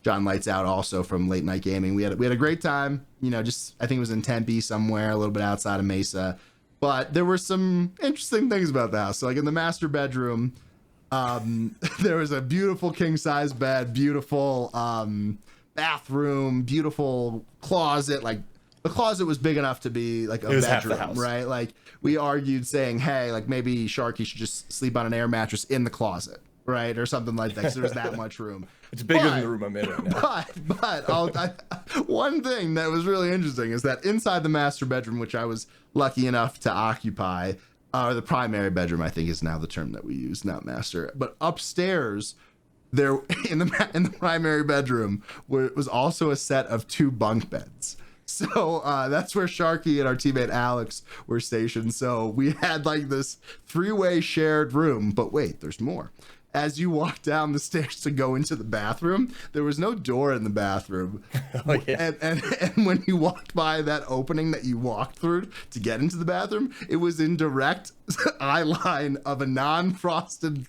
John Lights Out, also from Late Night Gaming. We had a great time. Just I think it was in Tempe somewhere, a little bit outside of Mesa. But there were some interesting things about the house. So like in the master bedroom, there was a beautiful king size bed, beautiful bathroom, beautiful closet. Like the closet was big enough to be like a bedroom, right? Like we argued saying, hey, like maybe Sharky should just sleep on an air mattress in the closet, right? Or something like that, because there was that much room. It's bigger than the room I'm in right now. But one thing that was really interesting is that inside the master bedroom, which I was lucky enough to occupy, or the primary bedroom, I think is now the term that we use, not master. But upstairs, there in the primary bedroom was also a set of 2 bunk beds. So that's where Sharky and our teammate Alex were stationed. So we had like this 3-way shared room. But wait, there's more. As you walk down the stairs to go into the bathroom, there was no door in the bathroom. Oh, yeah. And when you walked by that opening that you walked through to get into the bathroom, it was in direct eye line of a non-frosted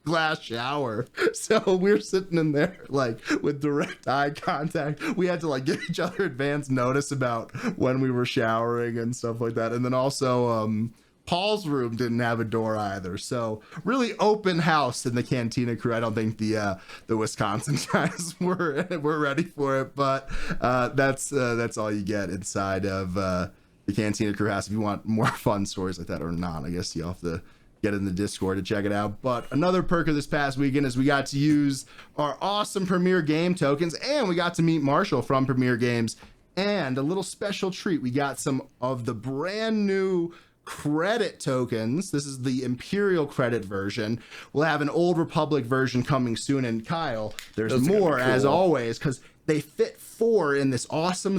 glass shower. So we're sitting in there like with direct eye contact. We had to like give each other advance notice about when we were showering and stuff like that. And then also Paul's room didn't have a door either. So really open house in the Cantina Crew. I don't think the Wisconsin guys were ready for it, but that's all you get inside of the Cantina Crew house. If you want more fun stories like that or not, I guess you'll have to get in the Discord to check it out. But another perk of this past weekend is we got to use our awesome Premier Game tokens, and we got to meet Marshall from Premier Games. And a little special treat, we got some of the brand new credit tokens. This is the Imperial credit version. We'll have an Old Republic version coming soon. And Kyle, there's more as always, because they fit 4 in this awesome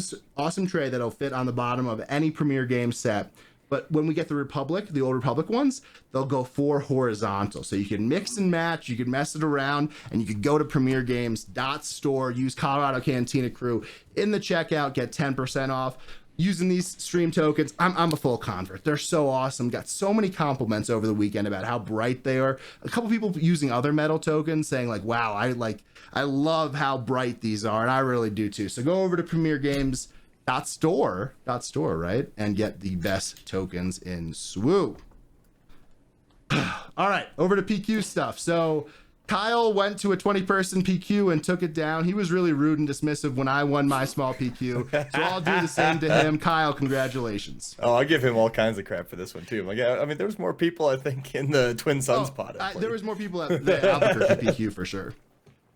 tray that'll fit on the bottom of any Premier Game set. But when we get the Old Republic ones, they'll go 4 horizontal. So you can mix and match, you can mess it around, and you can go to premiergames.store, use Colorado Cantina Crew in the checkout, get 10% off. Using these stream tokens, I'm a full convert. They're so awesome. Got so many compliments over the weekend about how bright they are. A couple people using other metal tokens saying like, wow, I love how bright these are, and I really do too. So go over to premiergames.store, right? And get the best tokens in SWU. All right, over to PQ stuff. So Kyle went to a 20-person PQ and took it down. He was really rude and dismissive when I won my small PQ. So I'll do the same to him. Kyle, congratulations. Oh, I give him all kinds of crap for this one too. Like, I mean, there was more people, I think, in the Twin Suns pot. There was more people at the Albuquerque PQ for sure.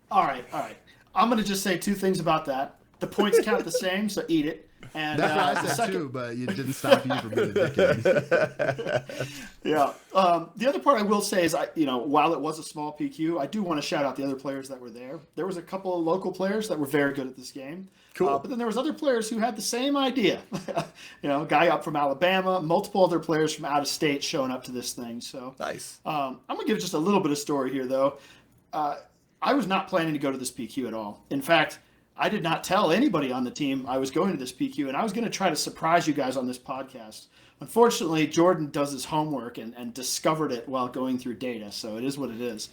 All right. I'm going to just say 2 things about that. The points count the same, so eat it. And That's what I the said second- too, but it didn't stop you from being a dickhead. Yeah. The other part I will say is, while it was a small PQ, I do want to shout out the other players that were there. There was a couple of local players that were very good at this game. Cool. But then there was other players who had the same idea. A guy up from Alabama, multiple other players from out of state showing up to this thing. So Nice. I'm gonna give just a little bit of story here, though. I was not planning to go to this PQ at all. In fact, I did not tell anybody on the team I was going to this PQ, and I was going to try to surprise you guys on this podcast. Unfortunately, Jordan does his homework and discovered it while going through data, so it is what it is.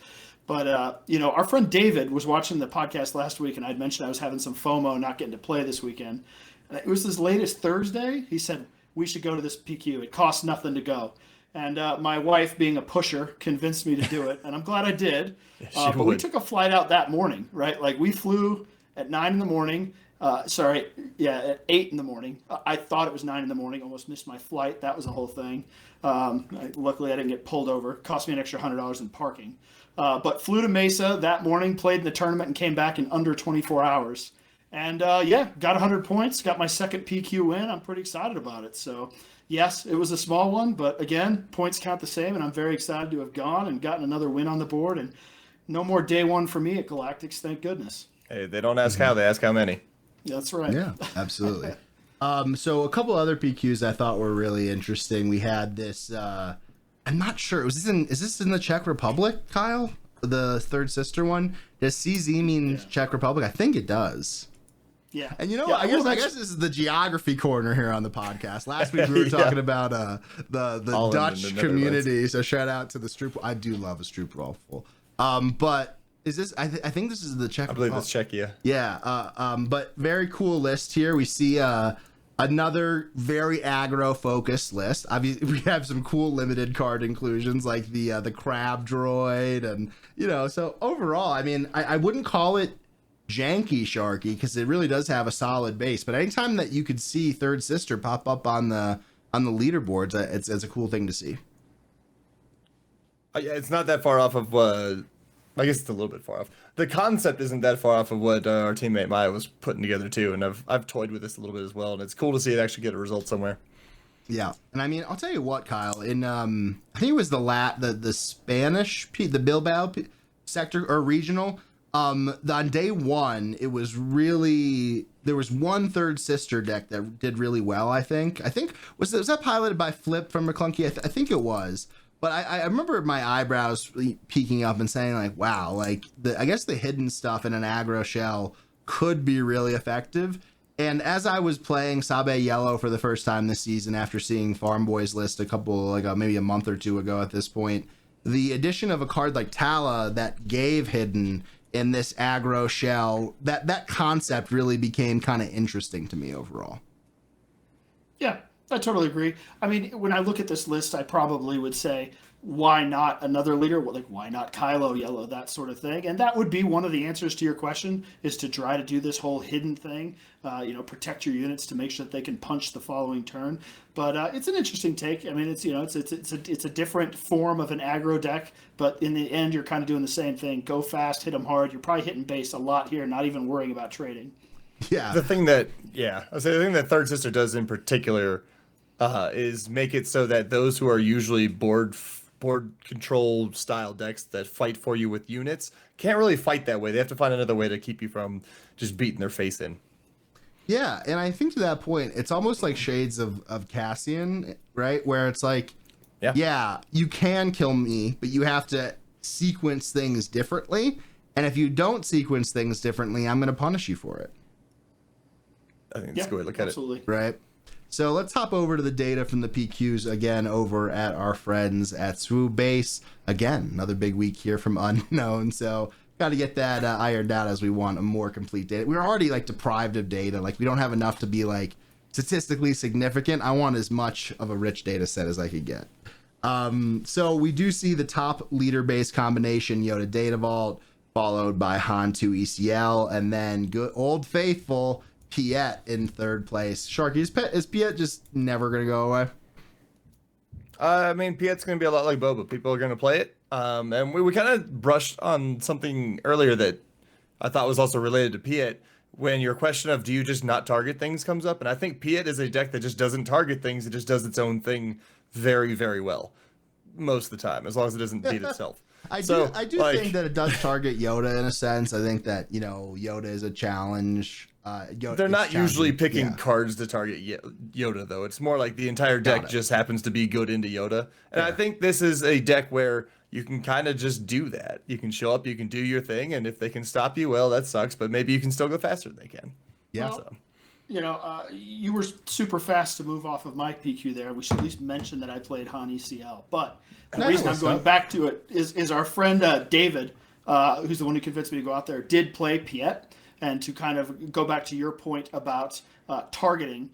But, our friend David was watching the podcast last week, and I'd mentioned I was having some FOMO not getting to play this weekend. And it was this latest Thursday. He said, we should go to this PQ. It costs nothing to go. And my wife, being a pusher, convinced me to do it, and I'm glad I did. But we took a flight out that morning, right? Like, we flew at 9 in the morning. At 8 in the morning. I thought it was 9 in the morning. Almost missed my flight. That was a whole thing. Luckily, I didn't get pulled over. Cost me an extra $100 in parking. But flew to Mesa that morning, played in the tournament, and came back in under 24 hours. And got 100 points. Got my second PQ win. I'm pretty excited about it. So, yes, it was a small one, but again, points count the same, and I'm very excited to have gone and gotten another win on the board. And no more day one for me at Galactics, thank goodness. Hey, they don't ask how, they ask how many. That's right. Yeah, absolutely. So a couple other PQs I thought were really interesting. We had this. I'm not sure. Is this in the Czech Republic, Kyle? The third sister one. Does CZ mean Czech Republic? I think it does. Yeah. And I guess this is the geography corner here on the podcast. Last week we were talking about the Dutch community. So shout out to the Stroop. I do love a Stroopwafel. But is this? I think this is the Czech. I believe it's Czechia. Yeah. But very cool list here. We see another very aggro focused list. Obviously, we have some cool limited card inclusions like the crab droid, and So overall, I mean, I wouldn't call it janky Sharky because it really does have a solid base. But anytime that you could see Third Sister pop up on the leaderboards, it's a cool thing to see. Yeah, it's not that far off of I guess it's a little bit far off. The concept isn't that far off of what our teammate Maya was putting together too, and I've toyed with this a little bit as well, and it's cool to see it actually get a result somewhere. Yeah, and I mean, I'll tell you what, Kyle. In I think it was the Spanish the Bilbao sector or regional. On day one, it was really there was one Third Sister deck that did really well. I think was that piloted by Flip from McClunky? I think it was. But I remember my eyebrows peeking up and saying like, wow, like I guess the hidden stuff in an aggro shell could be really effective. And as I was playing Sabe Yellow for the first time this season after seeing Farm Boys list maybe a month or two ago at this point, the addition of a card like Tala that gave hidden in this aggro shell, that concept really became kind of interesting to me overall. Yeah, I totally agree. I mean, when I look at this list, I probably would say, why not another leader? Like, why not Kylo Yellow, that sort of thing? And that would be one of the answers to your question, is to try to do this whole hidden thing, protect your units to make sure that they can punch the following turn. But it's an interesting take. I mean, it's a different form of an aggro deck, but in the end, you're kind of doing the same thing. Go fast, hit them hard. You're probably hitting base a lot here, not even worrying about trading. Yeah. The thing that Third Sister does in particular is make it so that those who are usually board control style decks that fight for you with units can't really fight that way. They have to find another way to keep you from just beating their face in. Yeah, and I think to that point, it's almost like shades of Cassian, right? Where it's like, yeah, you can kill me, but you have to sequence things differently. And if you don't sequence things differently, I'm going to punish you for it. I think that's a good way to look at it. Right. So let's hop over to the data from the PQs again over at our friends at Swoop Base. Again, another big week here from Unknown. So got to get that ironed out as we want a more complete data. We're already deprived of data. We don't have enough to be statistically significant. I want as much of a rich data set as I could get. So we do see the top leader base combination, Yoda Data Vault, followed by Han2 ECL, and then good old faithful Piet in third place. Sharky, is Piet just never going to go away? I mean, Piet's going to be a lot like Boba. People are going to play it. And we kind of brushed on something earlier that I thought was also related to Piet. when your question of do you just not target things comes up, and I think Piet is a deck that just doesn't target things, it just does its own thing very, very well most of the time, as long as it doesn't beat itself. I do think that it does target Yoda in a sense. I think that, Yoda is a challenge. They're not usually picking cards to target Yoda, though. It's more like the entire deck just happens to be good into Yoda. And I think this is a deck where you can kind of just do that. You can show up, you can do your thing, and if they can stop you, well, that sucks, but maybe you can still go faster than they can. Yeah. Well, you were super fast to move off of my PQ there. We should at least mention that I played Han ECL. But the reason I'm going back to it is our friend David, who's the one who convinced me to go out there, did play Piet. And to kind of go back to your point about targeting,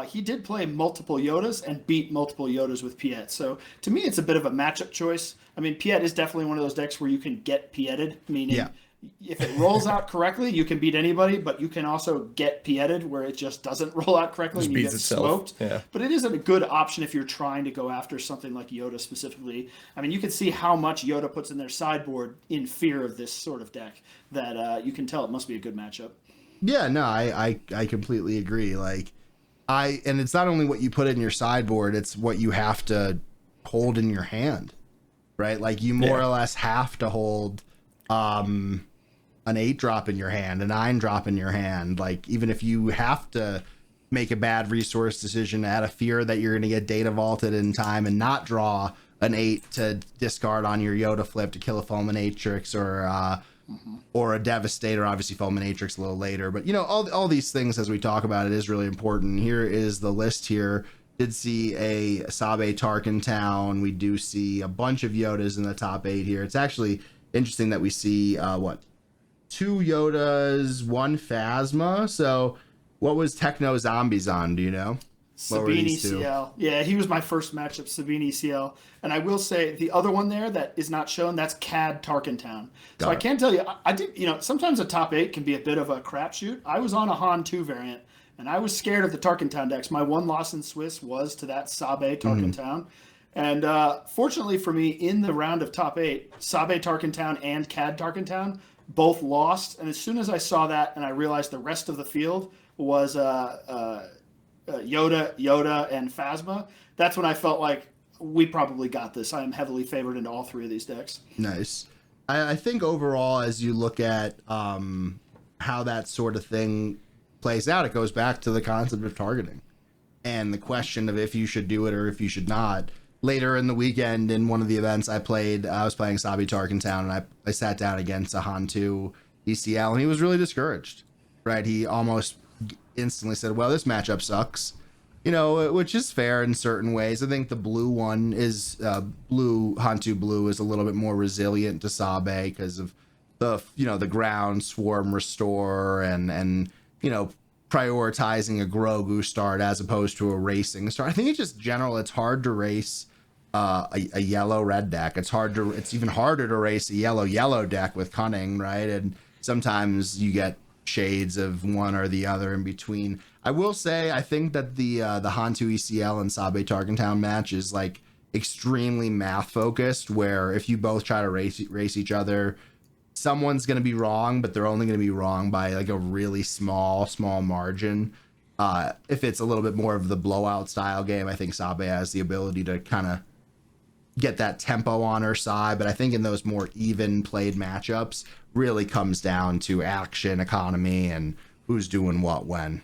he did play multiple Yodas and beat multiple Yodas with Piet. So to me, it's a bit of a matchup choice. I mean, Piet is definitely one of those decks where you can get Pieted, meaning if it rolls out correctly, you can beat anybody, but you can also get Pieted where it just doesn't roll out correctly and you get smoked. Yeah. But it isn't a good option if you're trying to go after something like Yoda specifically. I mean, you can see how much Yoda puts in their sideboard in fear of this sort of deck that you can tell it must be a good matchup. Yeah, no, I completely agree. And it's not only what you put in your sideboard, it's what you have to hold in your hand, right? Like you more or less have to hold an 8-drop in your hand, a 9-drop in your hand. Like even if you have to make a bad resource decision out of fear that you're going to get data vaulted in time and not draw an 8 to discard on your Yoda flip to kill a Fulminatrix or a Devastator, obviously Fulminatrix a little later. But all these things as we talk about it is really important. Here is the list here. Did see a Sabe Tarkin Town. We do see a bunch of Yodas in the top 8 here. It's actually interesting that we see 2 Yodas, 1 Phasma. So what was Techno Zombies on? Do you know? Sabine ECL. Yeah, he was my first matchup, Sabine ECL. And I will say the other one there that is not shown, that's CAD Tarkin Town. So I can tell you, I did, sometimes a top 8 can be a bit of a crapshoot. I was on a Han 2 variant, and I was scared of the Tarkin Town decks. My one loss in Swiss was to that Sabe Tarkin Town. And fortunately for me, in the round of top 8, Sabe Tarkin Town and CAD Tarkin Town both lost. And as soon as I saw that and I realized the rest of the field was Yoda, and Phasma, that's when I felt like we probably got this. I am heavily favored into all 3 of these decks. Nice. I think overall, as you look at how that sort of thing plays out, it goes back to the concept of targeting and the question of if you should do it or if you should not. Later in the weekend, in one of the events I was playing Sabe Tarkin Town, and I sat down against a Han 2 ECL, and he was really discouraged, right? He almost instantly said, well, this matchup sucks, which is fair in certain ways. I think the blue one is, Han 2 blue is a little bit more resilient to Sabe because of the ground swarm restore and prioritizing a Grogu start as opposed to a racing start. I think it's hard to race a yellow-red deck. It's even harder to race a yellow-yellow deck with Cunning, right? And sometimes you get shades of one or the other in between. I will say, I think that the Han 2 ECL and Sabe Tarkin Town match is extremely math-focused, where if you both try to race each other, someone's going to be wrong, but they're only going to be wrong by a really small margin. If it's a little bit more of the blowout style game, I think Sabe has the ability to kind of get that tempo on her side. But I think in those more even played matchups, really comes down to action economy and who's doing what when.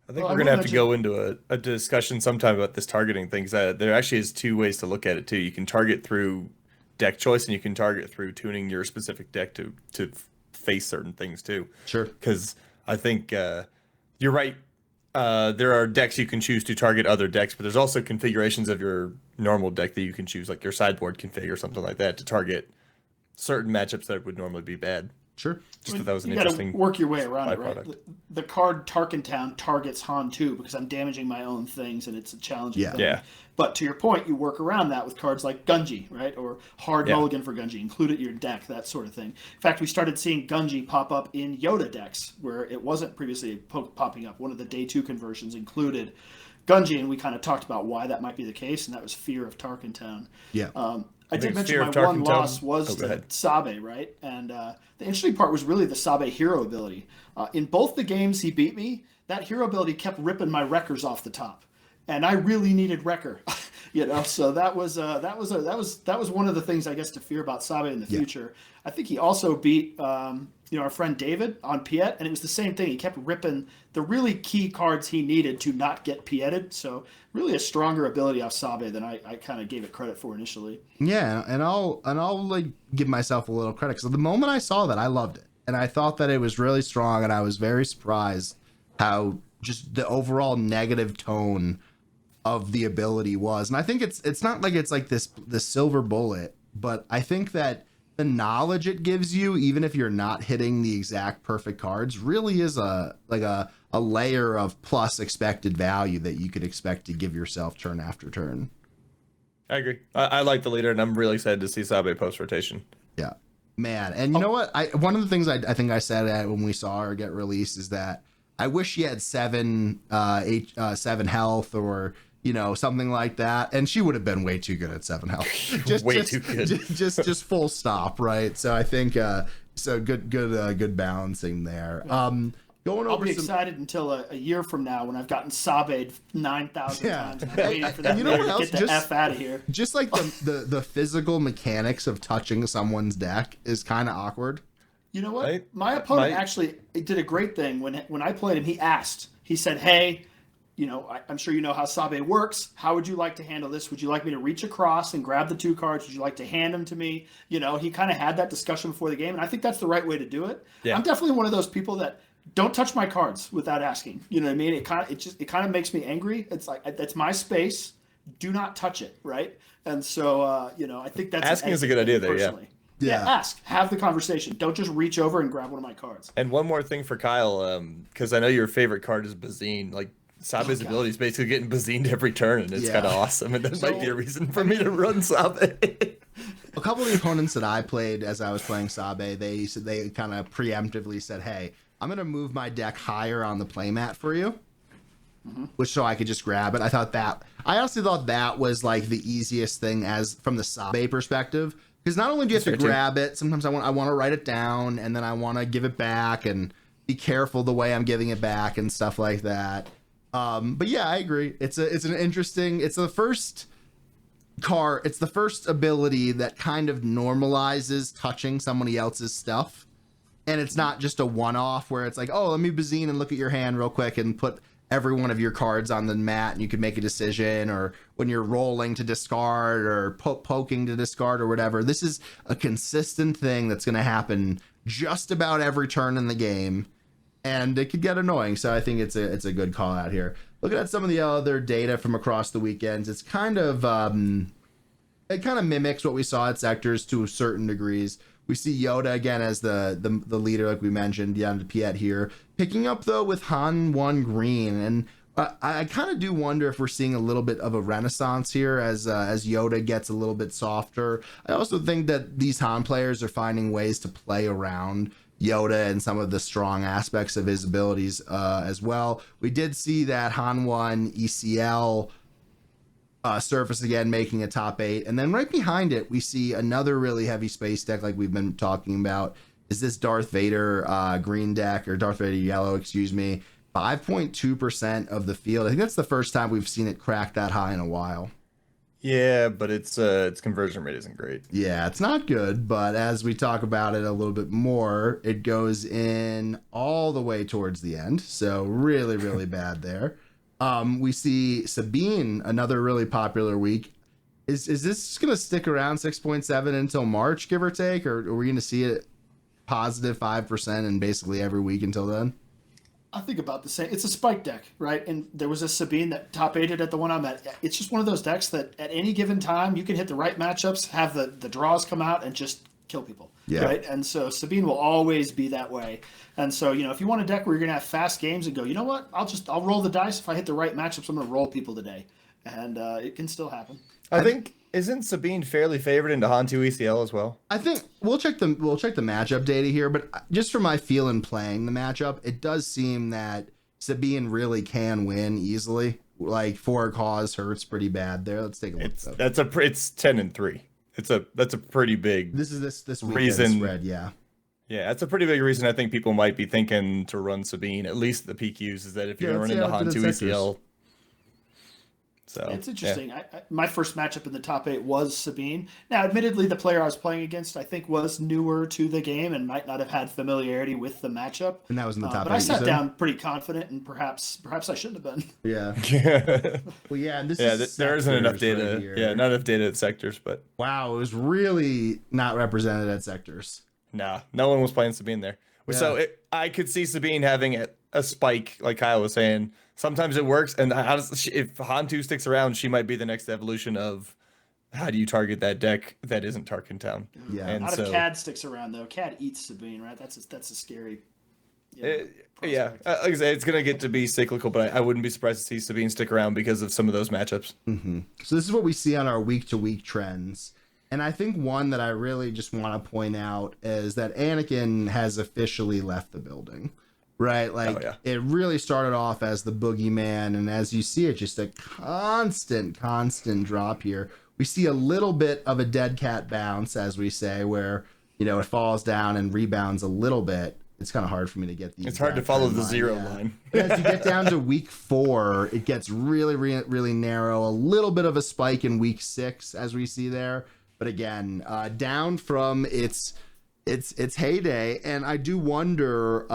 I think we're going to have to go into a discussion sometime about this targeting things. There actually is 2 ways to look at it too. You can target through deck choice, and you can target through tuning your specific deck to face certain things too. Sure. Because I think you're right. There are decks you can choose to target other decks, but there's also configurations of your normal deck that you can choose, like your sideboard config or something like that, to target certain matchups that would normally be bad. Sure. Just that was an interesting. You got to work your way around it, right? byproduct. The card Tarkin Town targets Han 2 because I'm damaging my own things, and it's a challenging thing. Yeah. But to your point, you work around that with cards like Gunji, right? Or Hard Mulligan for Gunji. Include it in your deck, that sort of thing. In fact, we started seeing Gunji pop up in Yoda decks where it wasn't previously popping up. One of the day 2 conversions included Gunji, and we kind of talked about why that might be the case, and that was fear of Tarkentown. Yeah. I did mention my one loss was the Sabe, right? And the interesting part was really the Sabe hero ability. In both the games he beat me, that hero ability kept ripping my wreckers off the top, and I really needed wrecker. So that was one of the things, I guess, to fear about Sabe in the future. I think he also beat our friend David on Piet, and it was the same thing. He kept ripping the really key cards he needed to not get Pieted. So really a stronger ability off Sabe than I kind of gave it credit for initially. Yeah, and I'll like give myself a little credit, because the moment I saw that, I loved it, and I thought that it was really strong, and I was very surprised how just the overall negative tone of the ability was. And I think it's not like it's like this silver bullet, but I think that the knowledge it gives you, even if you're not hitting the exact perfect cards, really is a layer of plus expected value that you could expect to give yourself turn after turn. I agree. I like the leader, and I'm really excited to see Sabe post rotation. Yeah, man. And you know what? One of the things I think I said when we saw her get released is that I wish she had 7 health, or something like that, and she would have been way too good at 7 health. Too good. Just full stop, right? So I think good balancing there. I'll be excited until a year from now when I've gotten Sabe'd 9,000 times. And I'm waiting for that to get the F out of here. Just like the physical mechanics of touching someone's deck is kind of awkward. You know what? My opponent actually did a great thing when I played him. He said, "Hey, I'm sure you know how Sabe works. How would you like to handle this? Would you like me to reach across and grab the 2 cards? Would you like to hand them to me?" He kind of had that discussion before the game, and I think that's the right way to do it. Yeah. I'm definitely one of those people that don't touch my cards without asking. You know what I mean? It kind of makes me angry. It's like, that's my space. Do not touch it, right? And so I think that's asking is a good idea there. Personally. Yeah, ask. Have the conversation. Don't just reach over and grab one of my cards. And one more thing for Kyle, because I know your favorite card is Bazine. Like, Sabe's ability is basically getting Bazined every turn, and it's kind of awesome. And that might be a reason for me to run Sabe. A couple of the opponents that I played as I was playing Sabe, they kind of preemptively said, "Hey, I'm going to move my deck higher on the playmat for you," which so I could just grab it. I honestly thought that was like the easiest thing as from the Sabe perspective. Because not only do you have to grab it, sometimes I want to write it down, and then I want to give it back and be careful the way I'm giving it back and stuff like that. But yeah, I agree. It's the first ability that kind of normalizes touching somebody else's stuff, and it's not just a one-off where it's like, oh, let me Bazine and look at your hand real quick and put every one of your cards on the mat and you can make a decision, or when you're rolling to discard or poking to discard or whatever. This is a consistent thing that's going to happen just about every turn in the game, and it could get annoying. So I think it's a good call out here. Looking at some of the other data from across the weekends, it's kind of it kind of mimics what we saw at Sectors to certain degrees. We see Yoda again as the leader, like we mentioned, down to Piet here. Picking up, though, with Han 1 green. And I kind of do wonder if we're seeing a little bit of a renaissance here as Yoda gets a little bit softer. I also think that these Han players are finding ways to play around Yoda and some of the strong aspects of his abilities as well. We did see that Han 1 ECL surface again, making a top 8, and then right behind it we see another really heavy space deck like we've been talking about. Is this Darth Vader green deck, or Darth Vader yellow, excuse me. 5.2% of the field. I think that's the first time we've seen it crack that high in a while. Yeah, but its conversion rate isn't great. Yeah, it's not good, but as we talk about it a little bit more, it goes in all the way towards the end, so really really bad there. We see Sabine, another really popular week. Is this going to stick around 6.7 until March, give or take, or are we going to see it positive 5% in basically every week until then? I think about the same. It's a spike deck, right? And there was a Sabine that top 8'd at the one I'm at. It's just one of those decks that at any given time you can hit the right matchups, have the draws come out, and just kill people. Yeah. Right. And so Sabine will always be that way. And so, if you want a deck where you're going to have fast games and go, you know what, I'll roll the dice. If I hit the right matchups, I'm going to roll people today. And it can still happen. I think, isn't Sabine fairly favored into Han 2 ECL as well? I think we'll check the matchup data here, but just from my feel in playing the matchup, it does seem that Sabine really can win easily. like for a cause hurts pretty bad there. Let's take a look. It's 10-3. That's a pretty big. This is this reason. Spread, yeah. Yeah, that's a pretty big reason I think people might be thinking to run Sabine, at least the PQs, is that if you're going to run into Han 2 ECL. So it's interesting. Yeah. My first matchup in the top 8 was Sabine. Now, admittedly, the player I was playing against, I think, was newer to the game and might not have had familiarity with the matchup. And that was in the top 8. But I sat down pretty confident, and perhaps I shouldn't have been. Yeah. Well, yeah. And there isn't enough data. Right, not enough data at sectors, but wow, it was really not represented at sectors. Nah, no one was playing Sabine there. Yeah. So I could see Sabine having a spike, like Kyle was saying. Sometimes it works, and if Han 2 sticks around, she might be the next evolution of how do you target that deck that isn't Tarkin Town. Yeah, and if CAD sticks around though. CAD eats Sabine, right? That's a scary. Yeah, like I say, it's gonna get to be cyclical, but I wouldn't be surprised to see Sabine stick around because of some of those matchups. Mm-hmm. So this is what we see on our week-to-week trends. And I think one that I really just want to point out is that Anakin has officially left the building, right? Like, It really started off as the boogeyman, and as you see it, just a constant drop here. We see a little bit of a dead cat bounce, as we say, where, it falls down and rebounds a little bit. It's kind of hard for me to get these. It's hard to follow the zero line. But as you get down to week 4, it gets really, really narrow. A little bit of a spike in week 6, as we see there. But again, down from its heyday, and I do wonder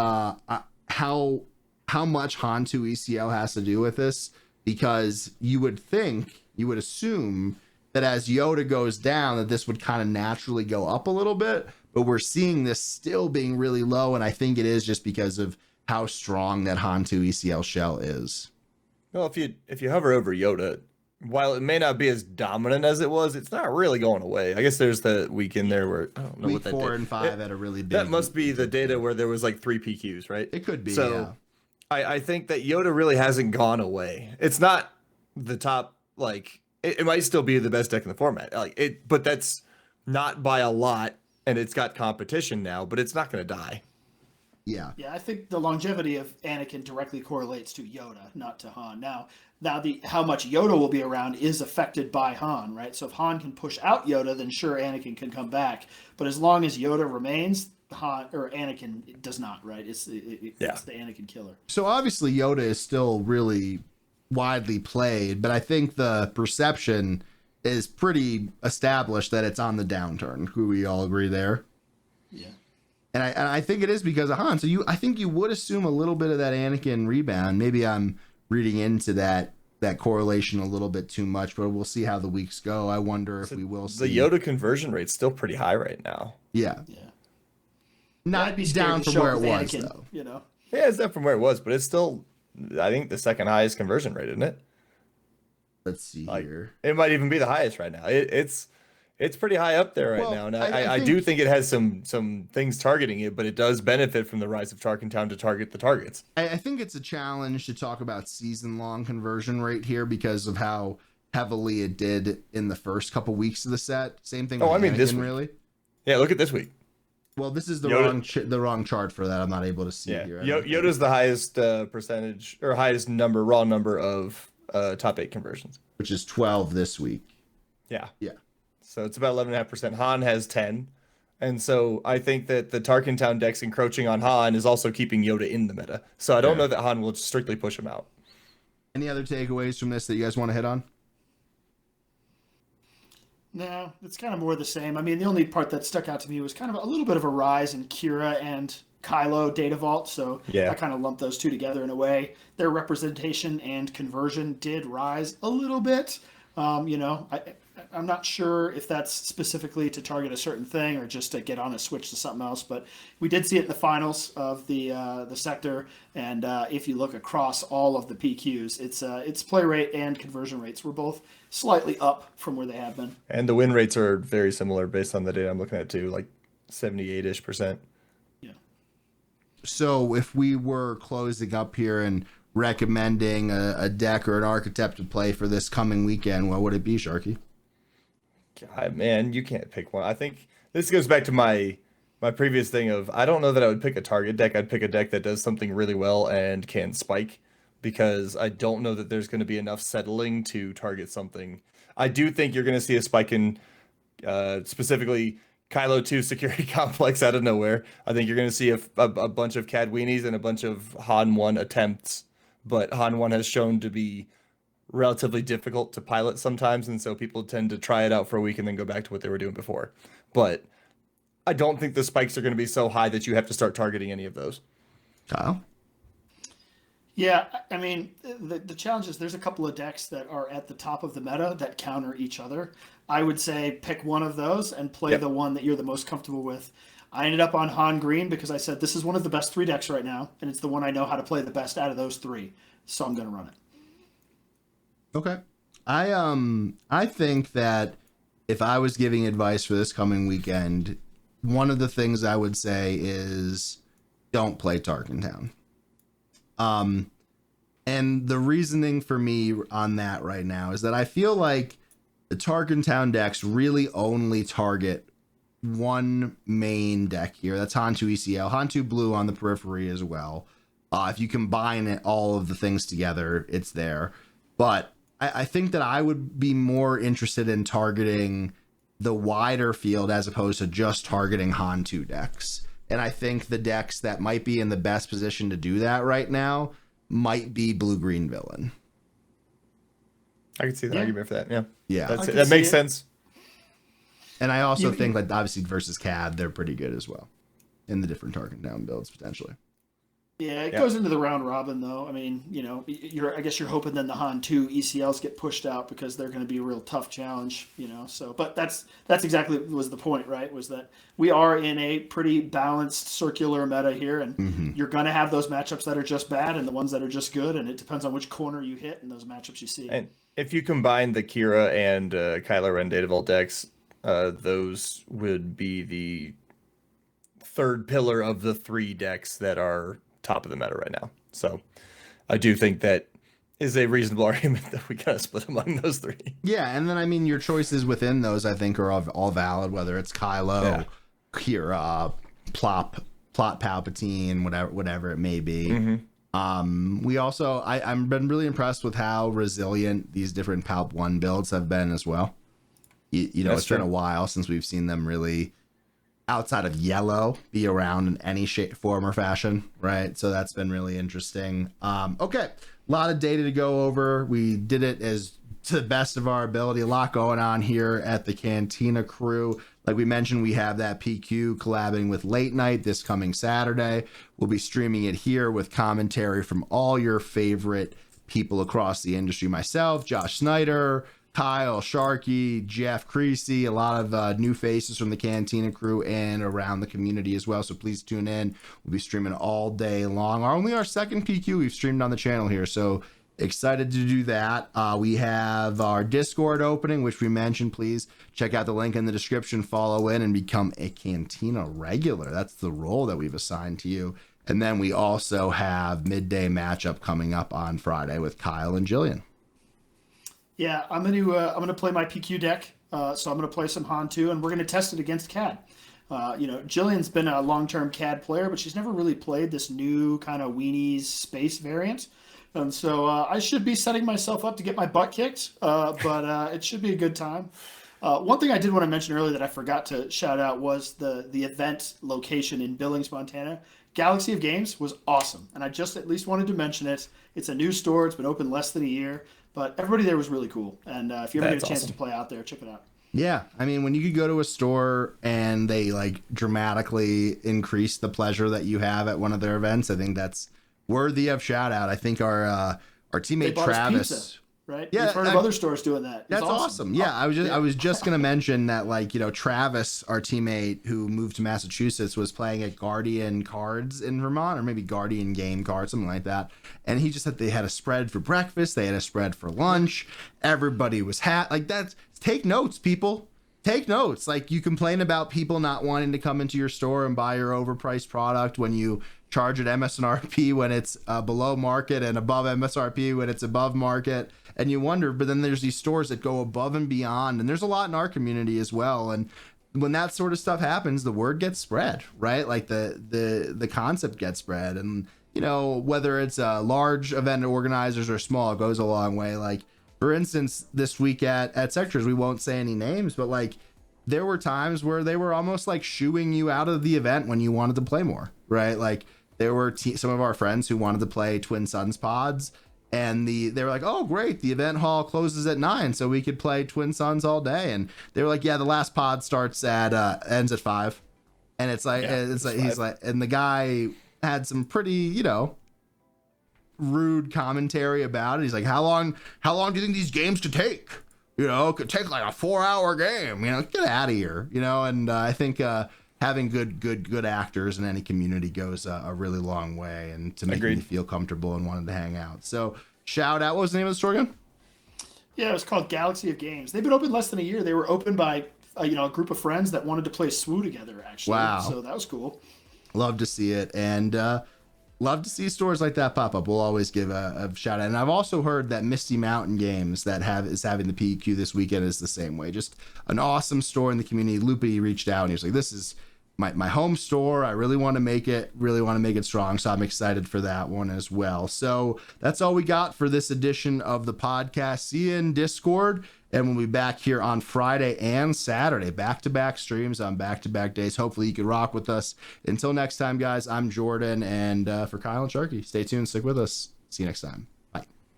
how much Han 2 ECL has to do with this, because you would assume that as Yoda goes down, that this would kind of naturally go up a little bit, but we're seeing this still being really low, and I think it is just because of how strong that Han 2 ECL shell is. Well, if you hover over Yoda, while it may not be as dominant as it was, it's not really going away. I guess there's the week in there where I don't know week what that 4 did. and 5 had a really big. That must be the data where there was like 3 PQs, right? It could be. So yeah. I think that Yoda really hasn't gone away. It's not the top, like it might still be the best deck in the format, but that's not by a lot, and it's got competition now, but it's not going to die. Yeah. Yeah, I think the longevity of Anakin directly correlates to Yoda, not to Han. Now how much Yoda will be around is affected by Han, right? So if Han can push out Yoda, then sure, Anakin can come back. But as long as Yoda remains, Anakin does not, right? It's the Anakin killer. So obviously Yoda is still really widely played, but I think the perception is pretty established that it's on the downturn. Could we all agree there? Yeah. And I think it is because of Han. So I think you would assume a little bit of that Anakin rebound. Maybe I'm reading into that correlation a little bit too much, but we'll see how the weeks go. I wonder if we will see. The Yoda conversion rate's still pretty high right now. Yeah. Yeah. Not down from where it was, though. Yeah, it's down from where it was, but it's still, I think, the second highest conversion rate, isn't it? Let's see here. It might even be the highest right now. It's pretty high up there right now. And I do think it has some things targeting it, but it does benefit from the rise of Tarkin Town to target the targets. I think it's a challenge to talk about season-long conversion rate here because of how heavily it did in the first couple weeks of the set. Same thing with Anakin, this week. Really. Yeah, look at this week. Well, this is the wrong chart for that. I'm not able to see here. Yoda's the highest percentage or highest raw number of top 8 conversions, which is 12 this week. Yeah. Yeah. So it's about 11.5%. Han has 10. And so I think that the Tarkin Town decks encroaching on Han is also keeping Yoda in the meta. So I don't know that Han will strictly push him out. Any other takeaways from this that you guys want to hit on? No, it's kind of more the same. I mean, the only part that stuck out to me was kind of a little bit of a rise in Kira and Kylo data vault. So I kind of lumped those two together in a way. Their representation and conversion did rise a little bit. I'm not sure if that's specifically to target a certain thing or just to get on a switch to something else, but we did see it in the finals of the sector, and if you look across all of the PQs, its play rate and conversion rates were both slightly up from where they have been. And the win rates are very similar based on the data I'm looking at too, like 78-ish%. Yeah. So if we were closing up here and recommending a deck or an archetype to play for this coming weekend, what would it be, Sharky? God, man, you can't pick one. I think this goes back to my previous thing of I don't know that I would pick a target deck. I'd pick a deck that does something really well and can spike. because I don't know that there's going to be enough settling to target something. I do think you're going to see a spike in specifically Kylo 2 security complex out of nowhere. I think you're going to see a bunch of CAD weenies and a bunch of Han 1 attempts, but Han 1 has shown to be relatively difficult to pilot sometimes, and so people tend to try it out for a week and then go back to what they were doing before. But I don't think the spikes are going to be so high that you have to start targeting any of those. Kyle? Yeah, I mean, the challenge is there's a couple of decks that are at the top of the meta that counter each other. I would say pick one of those and play the one that you're the most comfortable with. I ended up on Han Green because I said this is one of the best 3 decks right now, and it's the one I know how to play the best out of those 3. So I'm going to run it. Okay. I think that if I was giving advice for this coming weekend, one of the things I would say is don't play Tarkin Town. And the reasoning for me on that right now is that I feel like the Tarkin Town decks really only target one main deck here. That's Hantu ECL, Hantu Blue on the periphery as well. If you combine it, all of the things together, it's there. But I think that I would be more interested in targeting the wider field as opposed to just targeting Hantu decks. And I think the decks that might be in the best position to do that right now might be Blue-Green Villain. I can see the argument for that. Yeah. That makes sense. And I also think, like, obviously versus CAD, they're pretty good as well in the different Target Down builds potentially. Yeah, it goes into the round robin though. I mean, you know, I guess you're hoping then the Han 2 ECLs get pushed out because they're going to be a real tough challenge, you know. So, but that's exactly was the point, right? Was that we are in a pretty balanced circular meta here, and you're going to have those matchups that are just bad and the ones that are just good, and it depends on which corner you hit and those matchups you see. And if you combine the Kira and Kylo Ren Data Vault decks, those would be the third pillar of the 3 decks that are top of the meta right now. So I do think that is a reasonable argument that we kind of split among those 3. Yeah, and then I mean your choices within those I think are all valid, whether it's Kylo, Kira, Plot Palpatine, whatever it may be. We also I've been really impressed with how resilient these different Palp 1 builds have been as well. You know, it's been a while since we've seen them really, outside of yellow, be around in any shape, form, or fashion, right? So that's been really interesting. Okay, a lot of data to go over. We did it as to the best of our ability. A lot going on here at the Cantina Crew. Like we mentioned, we have that PQ collabing with Late Night this coming Saturday. We'll be streaming it here with commentary from all your favorite people across the industry. Myself, Josh Snyder, Kyle, Sharky, Jeff Creasy, a lot of new faces from the Cantina Crew and around the community as well. So please tune in. We'll be streaming all day long. Only our second PQ we've streamed on the channel here. So excited to do that. We have our Discord opening, which we mentioned. Please check out the link in the description. Follow in and become a Cantina regular. That's the role that we've assigned to you. And then we also have midday matchup coming up on Friday with Kyle and Jillian. Yeah, I'm gonna play my PQ deck. So I'm gonna play some Han 2, and we're gonna test it against CAD. You know, Jillian's been a long-term CAD player, but she's never really played this new kind of weenies space variant. And so I should be setting myself up to get my butt kicked, but it should be a good time. One thing I did want to mention earlier that I forgot to shout out was the event location in Billings, Montana. Galaxy of Games was awesome, and I just at least wanted to mention it. It's a new store. It's been open less than a year. But everybody there was really cool. And if you ever get a chance to play out there, check it out. Yeah. I mean, when you could go to a store and they like dramatically increase the pleasure that you have at one of their events, I think that's worthy of shout out. I think our teammate Travis, right? Yeah. We've heard of other stores doing that. That's awesome. Yeah. I was just going to mention that, like, you know, Travis, our teammate who moved to Massachusetts, was playing at Guardian Cards in Vermont, or maybe Guardian Game Cards, something like that. And he just said they had a spread for breakfast. They had a spread for lunch. Everybody was like, that's, take notes, people. Take notes. Like, you complain about people not wanting to come into your store and buy your overpriced product when you charge at MSRP when it's below market and above MSRP when it's above market. And you wonder, but then there's these stores that go above and beyond. And there's a lot in our community as well. And when that sort of stuff happens, the word gets spread, right? Like the concept gets spread. And you know, whether it's large event organizers or small, it goes a long way. Like, for instance, this week at Sectors, we won't say any names, but like there were times where they were almost like shooing you out of the event when you wanted to play more, right? Like there were some of our friends who wanted to play Twin Suns pods, and they were like, oh great, the event hall closes at 9, so we could play Twin Suns all day. And they were like, yeah, the last pod starts at ends at 5. And it's like, he's like, and the guy had some pretty, you know, rude commentary about it. He's like, how long do you think these games could take? You know, it could take like a 4-hour game, you know, get out of here, you know. And I think having good actors in any community goes a really long way, and to make me feel comfortable and wanting to hang out. So shout out, what was the name of the store again? Yeah, it was called Galaxy of Games. They've been open less than a year. They were opened by you know, a group of friends that wanted to play SWU together, actually. Wow. So that was cool. Love to see it, and love to see stores like that pop up. We'll always give a shout out. And I've also heard that Misty Mountain Games is having the PQ this weekend is the same way. Just an awesome store in the community. Loopy reached out and he was like, this is my home store. I really want to make it strong. So I'm excited for that one as well. So that's all we got for this edition of the podcast. See you in Discord. And we'll be back here on Friday and Saturday, back-to-back streams on back-to-back days. Hopefully you can rock with us. Until next time, guys, I'm Jordan. And for Kyle and Sharky, stay tuned, stick with us. See you next time.